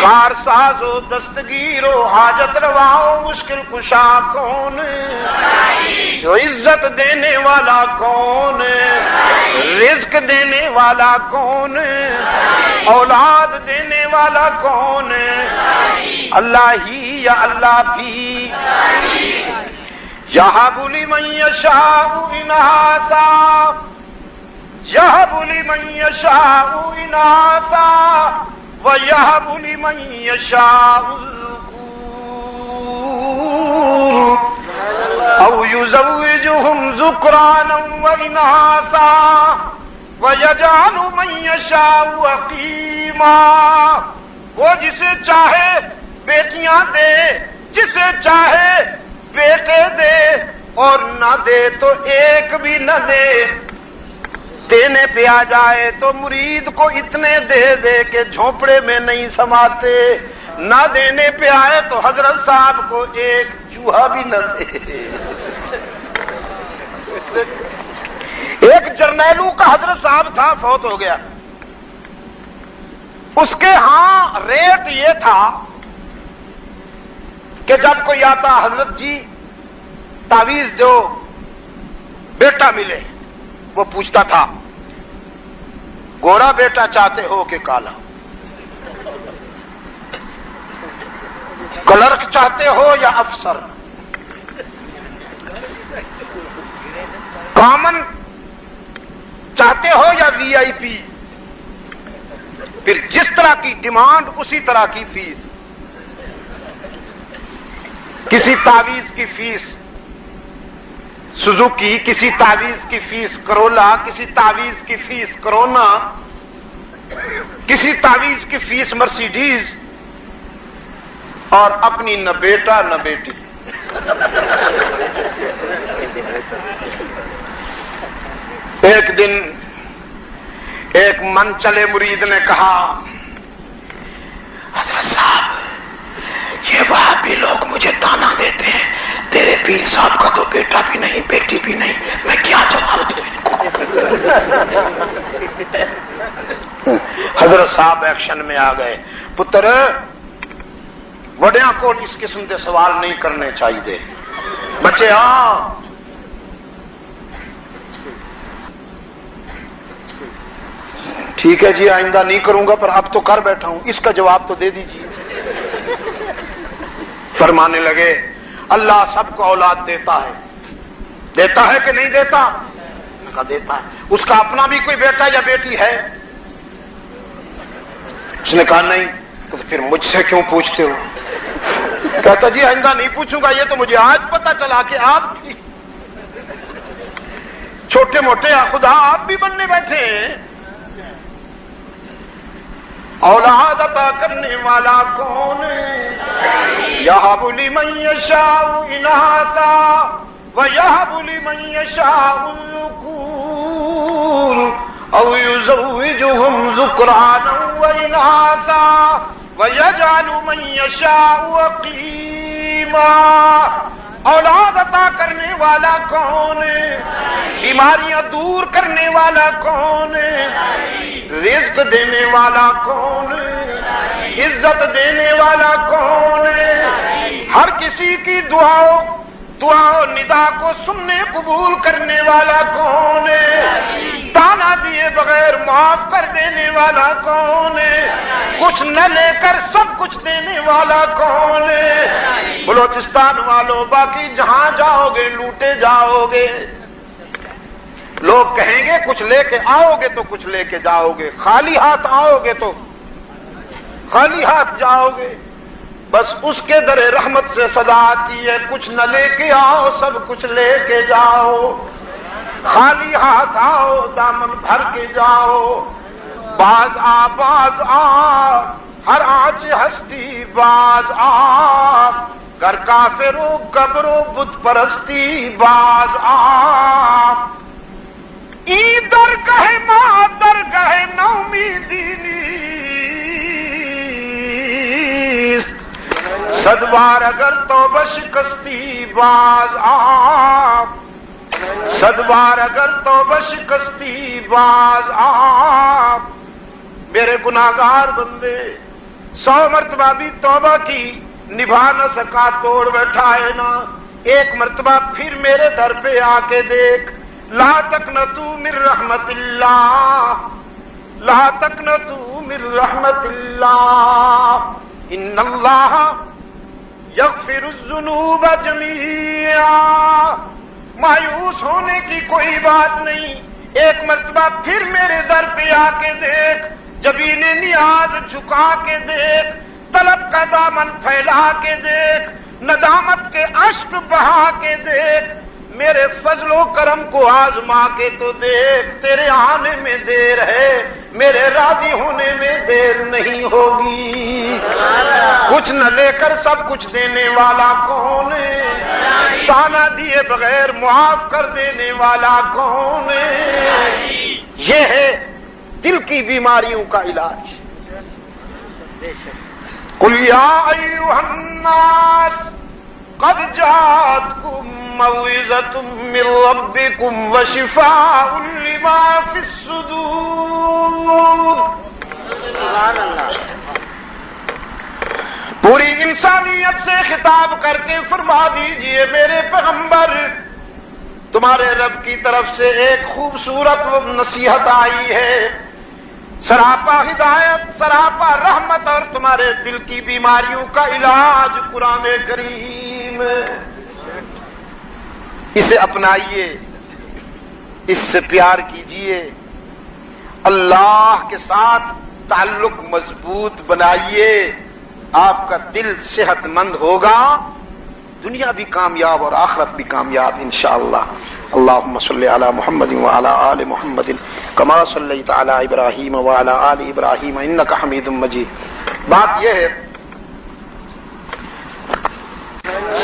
کار ساز و دستگیر و حاجت روا و مشکل کشا کون؟ جو عزت دینے والا کون؟ رزق دینے والا کون؟ اولاد دینے والا کون؟ اللہ ہی یا اللہ بھی؟ یہب لمن یشاء اناثا، یہب لمن یشاء اناثا ویہب لمن یشاء الذکور او یزوجہم ذکرانا واناثا ویجعل من یشاء عقیما۔ وہ جسے چاہے بیٹیاں دے، جسے چاہے بیٹے دے، اور نہ دے تو ایک بھی نہ دے، دینے پہ آ جائے تو مرید کو اتنے دے دے کہ جھونپڑے میں نہیں سماتے، نہ دینے پہ آئے تو حضرت صاحب کو ایک چوہا بھی نہ دے۔ ایک جرنیلو کا حضرت صاحب تھا، فوت ہو گیا، اس کے ہاں ریٹ یہ تھا کہ جب کوئی آتا، حضرت جی تعویذ دو بیٹا ملے، وہ پوچھتا تھا گورا بیٹا چاہتے ہو کہ کالا، کلرک چاہتے ہو یا افسر، کامن چاہتے ہو یا وی آئی پی، پھر جس طرح کی ڈیمانڈ اسی طرح کی فیس۔ کسی تعویذ کی فیس سوزوکی، کسی تعویذ کی فیس کرولا، کسی تعویذ کی فیس کرونا، کسی تعویذ کی فیس مرسیڈیز، اور اپنی نہ بیٹا نہ بیٹی۔ ایک دن ایک من چلے مرید نے کہا، حضرت صاحب یہ وہابی لوگ مجھے تانا دیتے ہیں، تیرے پیر صاحب کا تو بیٹا بھی نہیں بیٹی بھی نہیں، میں کیا جواب دوں ان کو؟ حضرت صاحب ایکشن میں آ گئے، پتر وڈیاں کو اس قسم کے سوال نہیں کرنے چاہیے، بچے ہاں ٹھیک ہے جی آئندہ نہیں کروں گا، پر اب تو کر بیٹھا ہوں، اس کا جواب تو دے دیجیے۔ فرمانے لگے اللہ سب کو اولاد دیتا ہے، دیتا ہے کہ نہیں دیتا؟ کہا دیتا ہے۔ اس کا اپنا بھی کوئی بیٹا یا بیٹی ہے؟ اس نے کہا نہیں۔ تو پھر مجھ سے کیوں پوچھتے ہو؟ کہتا جی آئندہ نہیں پوچھوں گا، یہ تو مجھے آج پتا چلا کہ آپ چھوٹے موٹے خدا آپ بھی بننے بیٹھے ہیں۔ اولاد عطا کرنے والا کون ہے؟ یہب لمن یشاء اناثا ویہب لمن یشاء الذکور او یزوجہم ذکرانا واناثا ویجعل من یشاء عقیما۔ اولاد عطا کرنے والا کون ہے؟ بیماریاں دور کرنے والا کون ہے؟ رزق دینے والا کون ہے؟ عزت دینے والا کون ہے؟ ہر کسی کی دعا ندا کو سننے قبول کرنے والا کون ہے؟ تانا دیے بغیر معاف کر دینے والا کون ہے؟ کچھ نہ لے کر سب کچھ دینے والا کون ہے؟ بلوچستان والوں باقی جہاں جاؤ گے لوٹے جاؤ گے، لوگ کہیں گے کچھ لے کے آؤ گے تو کچھ لے کے جاؤ گے، خالی ہاتھ آؤ گے تو خالی ہاتھ جاؤ گے۔ بس اس کے در رحمت سے صدا آتی ہے، کچھ نہ لے کے آؤ سب کچھ لے کے جاؤ، خالی ہاتھ آؤ دامن بھر کے جاؤ۔ باز آ ہر آنچ ہستی باز آ، گر کافرو قبرو بت پرستی باز آ۔ ای درگاہ ماں درگاہ نومیدی نیست، صد بار اگر توبہ شکستی باز آ، صد بار اگر توبہ شکستی باز آ۔ میرے گناہگار بندے 100 مرتبہ بھی توبہ کی نبھا نہ سکا، توڑ بیٹھا ہے نا، ایک مرتبہ پھر میرے در پہ آ کے دیکھ۔ لا تقنطوا من رحمت اللہ، لا تقنطوا من رحمت اللہ، ان اللہ یغفر الذنوب جمیعا۔ مایوس ہونے کی کوئی بات نہیں، ایک مرتبہ پھر میرے در پہ آ کے دیکھ، جبین نیاز جھکا کے دیکھ، طلب کا دامن پھیلا کے دیکھ، ندامت کے اشک بہا کے دیکھ، میرے فضل و کرم کو آزما کے تو دیکھ۔ تیرے آنے میں دیر ہے، میرے راضی ہونے میں دیر نہیں ہوگی۔ کچھ نہ لے کر سب کچھ دینے والا کون ہے؟ تانا دیے بغیر معاف کر دینے والا کون ہے؟ یہ ہے دل کی بیماریوں کا علاج۔ قل یا ایھا الناس قد جاءتکم موعظۃ من ربکم وشفاء لما فی الصدور۔ سبحان اللہ۔ پوری انسانیت سے خطاب کر کے فرما دیجئے میرے پیغمبر، تمہارے رب کی طرف سے ایک خوبصورت نصیحت آئی ہے، سراپا ہدایت، سراپا رحمت اور تمہارے دل کی بیماریوں کا علاج قرآن کریم۔ اسے اپنائیے، اس سے پیار کیجئے، اللہ کے ساتھ تعلق مضبوط بنائیے، آپ کا دل صحت مند ہوگا، دنیا بھی کامیاب اور آخرت بھی کامیاب انشاءاللہ۔ اللہم صلی علی محمد وعلی آل محمد کما صلیت علی ابراہیم وعلی آل ابراہیم انک حمید مجید۔ بات یہ ہے،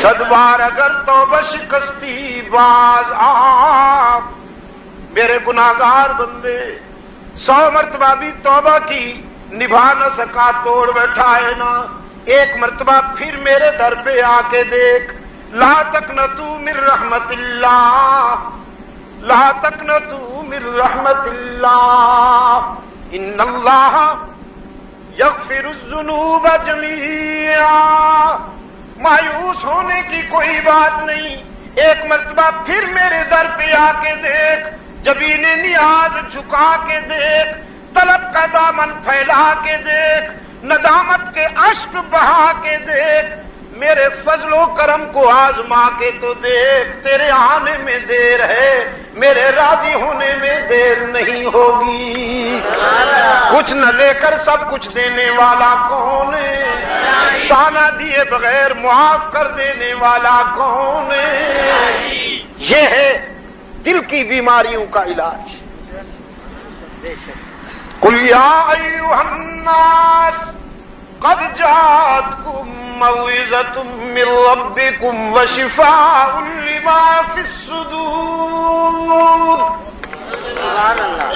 صد بار اگر توبہ شکستی باز آ، میرے گناہگار بندے 100 مرتبہ بھی توبہ کی نبھا نہ سکا، توڑ بیٹھا ہے نا، ایک مرتبہ پھر میرے در پہ آ کے دیکھ۔ لا تقنطوا من رحمت اللہ، لا تقنطوا من رحمت اللہ، ان اللہ یغفر الذنوب جمیعا۔ مایوس ہونے کی کوئی بات نہیں، ایک مرتبہ پھر میرے در پہ آ کے دیکھ، جبین نیاز جھکا کے دیکھ، طلب کا دامن پھیلا کے دیکھ، ندامت کے اشک بہا کے دیکھ، میرے فضل و کرم کو آزما کے تو دیکھ۔ تیرے آنے میں دیر ہے، میرے راضی ہونے میں دیر نہیں ہوگی۔ کچھ نہ لے کر سب کچھ دینے والا کون ہے؟ تانا دیے بغیر معاف کر دینے والا کون ہے؟ یہ ہے دل کی بیماریوں کا علاج۔ قل یا ایھا الناس قد جاءتکم موعظۃ من ربکم وشفاء لما فی الصدور۔ سبحان اللہ۔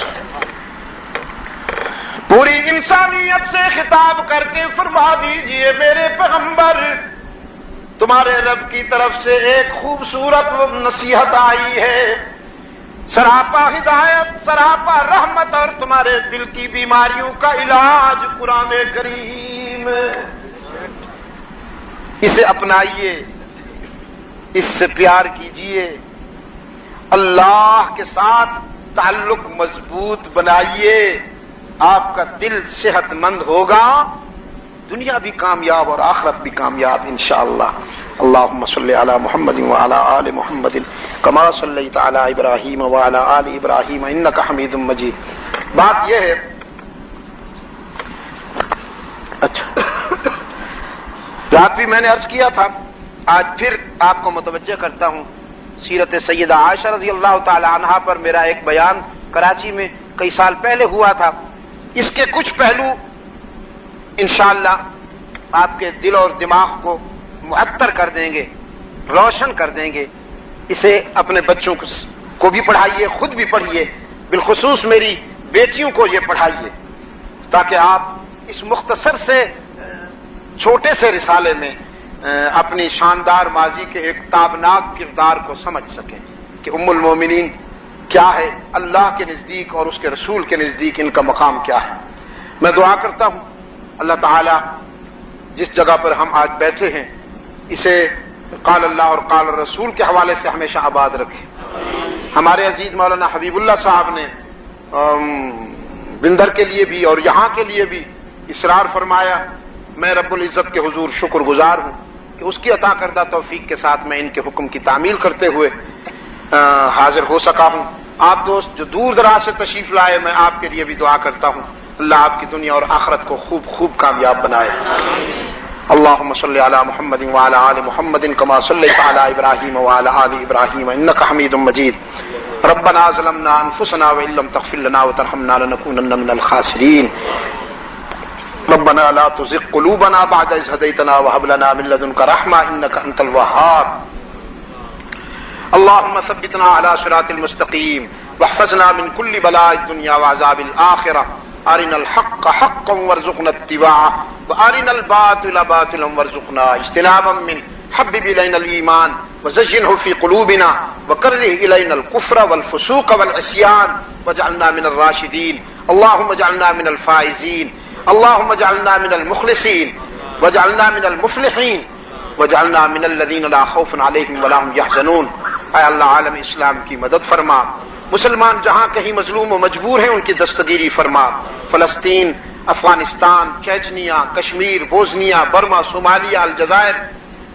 پوری انسانیت سے خطاب کر کے فرما دیجئے میرے پیغمبر، تمہارے رب کی طرف سے ایک خوبصورت نصیحت آئی ہے، سراپا ہدایت، سراپا رحمت اور تمہارے دل کی بیماریوں کا علاج قرآن کریم۔ اسے اپنائیے، اس سے پیار کیجئے، اللہ کے ساتھ تعلق مضبوط بنائیے، آپ کا دل صحت مند ہوگا، دنیا بھی کامیاب اور آخرت بھی کامیاب انشاءاللہ۔ اللہم صلی علی محمد وعلی آل محمد كما صليت على إبراهيم وعلى آل إبراهيم إنك حميد مجيد. بات یہ ہے، اچھا رات بھی میں نے عرض کیا تھا، آج پھر آپ کو متوجہ کرتا ہوں، سیرت سیدہ عائشہ رضی اللہ تعالی عنہا پر میرا ایک بیان کراچی میں کئی سال پہلے ہوا تھا. اس کے کچھ پہلو انشاءاللہ آپ کے دل اور دماغ کو معطر کر دیں گے، روشن کر دیں گے. اسے اپنے بچوں کو بھی پڑھائیے، خود بھی پڑھیے، بالخصوص میری بیٹیوں کو یہ پڑھائیے، تاکہ آپ اس مختصر سے چھوٹے سے رسالے میں اپنی شاندار ماضی کے ایک تابناک کردار کو سمجھ سکیں کہ ام المومنین کیا ہے، اللہ کے نزدیک اور اس کے رسول کے نزدیک ان کا مقام کیا ہے. میں دعا کرتا ہوں اللہ تعالی جس جگہ پر ہم آج بیٹھے ہیں اسے قال اللہ اور قال الرسول کے حوالے سے ہمیشہ آباد رکھے. ہمارے عزیز مولانا حبیب اللہ صاحب نے بندر کے لیے بھی اور یہاں کے لیے بھی اصرار فرمایا. میں رب العزت کے حضور شکر گزار ہوں کہ اس کی عطا کردہ توفیق کے ساتھ میں ان کے حکم کی تعمیل کرتے ہوئے حاضر ہو سکا ہوں. آپ دوست جو دور دراز سے تشریف لائے، میں آپ کے لیے بھی دعا کرتا ہوں اللہ آپ کی دنیا اور آخرت کو خوب خوب کامیاب بنائے. اللهم صل على محمد وعلى آل محمد كما صليت على إبراهيم وعلى آل إبراهيم إنك حميد مجيد. ربنا ظلمنا أنفسنا وإن لم تغفر لنا وترحمنا لنكونن من الخاسرين. ربنا لا تزغ قلوبنا بعد إذ هديتنا وهب لنا من لدنك رحمة إنك أنت الوهاب. اللهم ثبتنا على صراط المستقيم واحفظنا من كل بلاء الدنيا وعذاب الآخرة. أرنا الحق حقا وارزقنا اتباعه وأرنا الباطل باطلا وارزقنا اجتنابا منه. حبب إلينا الإيمان وزينه في قلوبنا وكره إلينا الكفر والفسوق والعصيان واجعلنا من الراشدين. اللهم اجعلنا من الفائزين. اللهم اجعلنا من المخلصين واجعلنا من المفلحين واجعلنا من الذين لا خوف عليهم ولا هم يحزنون. اے اللہ عالم اسلام کی مدد فرما، مسلمان جہاں کہیں مظلوم و مجبور ہیں ان کی دستگیری فرما. فلسطین، Afghanistan, Chechnya, Kashmir, Bosnia, Burma, Somalia, الجزائر،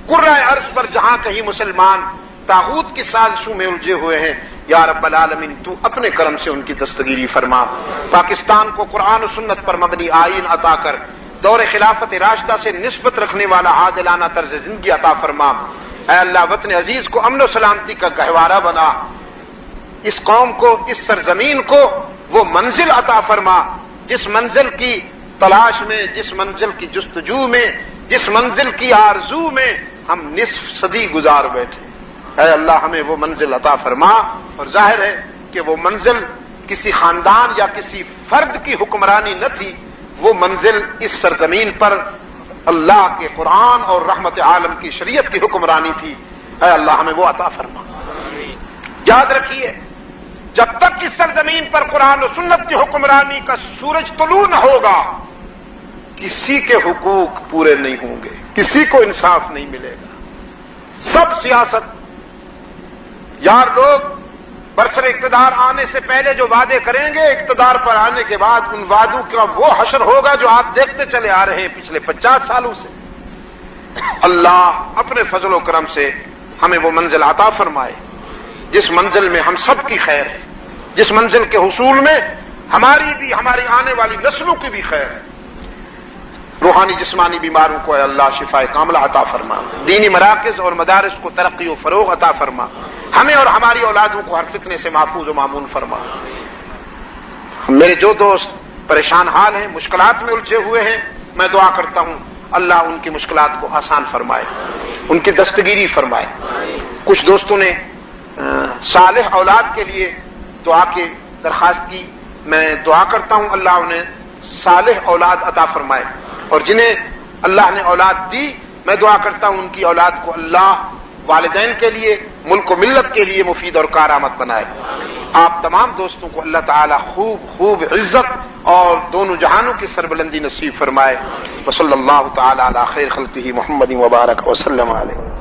قرۂ ارض پر جہاں کہیں مسلمان طاغوت کی سازشوں میں الجھے ہوئے ہیں، یا رب العالمین تو اپنے کرم سے ان کی دستگیری فرما. پاکستان کو قرآن و سنت پر مبنی آئین عطا کر دور خلافت راشدہ سے نسبت رکھنے والا عادلانہ طرز زندگی عطا فرما. اے اللہ وطن عزیز کو امن و سلامتی کا گہوارہ بنا. اس قوم کو، اس سرزمین کو وہ منزل عطا فرما جس منزل کی تلاش میں، جس منزل کی جستجو میں، جس منزل کی آرزو میں ہم نصف صدی گزار بیٹھے. اے اللہ ہمیں وہ منزل عطا فرما. اور ظاہر ہے کہ وہ منزل کسی خاندان یا کسی فرد کی حکمرانی نہ تھی، وہ منزل اس سرزمین پر اللہ کے قرآن اور رحمت عالم کی شریعت کی حکمرانی تھی. اے اللہ ہمیں وہ عطا فرما. یاد رکھیے جب تک اس سرزمین پر قرآن و سنت کی حکمرانی کا سورج طلوع نہ ہوگا کسی کے حقوق پورے نہیں ہوں گے، کسی کو انصاف نہیں ملے گا. سب سیاست یار لوگ برسر اقتدار آنے سے پہلے جو وعدے کریں گے، اقتدار پر آنے کے بعد ان وعدوں کا وہ حشر ہوگا جو آپ دیکھتے چلے آ رہے ہیں پچھلے 50 سالوں سے. اللہ اپنے فضل و کرم سے ہمیں وہ منزل عطا فرمائے جس منزل میں ہم سب کی خیر ہے، جس منزل کے حصول میں ہماری بھی، ہماری آنے والی نسلوں کی بھی خیر ہے. روحانی جسمانی بیماروں کو اے اللہ شفا کاملہ عطا فرما. دینی مراکز اور مدارس کو ترقی و فروغ عطا فرما. ہمیں اور ہماری اولادوں کو ہر فتنے سے محفوظ و مامون فرما. میرے جو دوست پریشان حال ہیں، مشکلات میں الجھے ہوئے ہیں، میں دعا کرتا ہوں اللہ ان کی مشکلات کو آسان فرمائے، ان کی دستگیری فرمائے. کچھ دوستوں نے صالح اولاد کے لیے دعا کی درخواست کی. میں دعا کرتا ہوں اللہ انہیں صالح اولاد عطا فرمائے، اور جنہیں اللہ نے اولاد دی میں دعا کرتا ہوں ان کی اولاد کو اللہ والدین کے لیے، ملک و ملت کے لیے مفید اور کارآمد بنائے. آپ تمام دوستوں کو اللہ تعالی خوب خوب عزت اور دونوں جہانوں کی سربلندی نصیب فرمائے. وصلی اللہ تعالی علی خیر خلقہ محمد وبارک وسلم علیہ.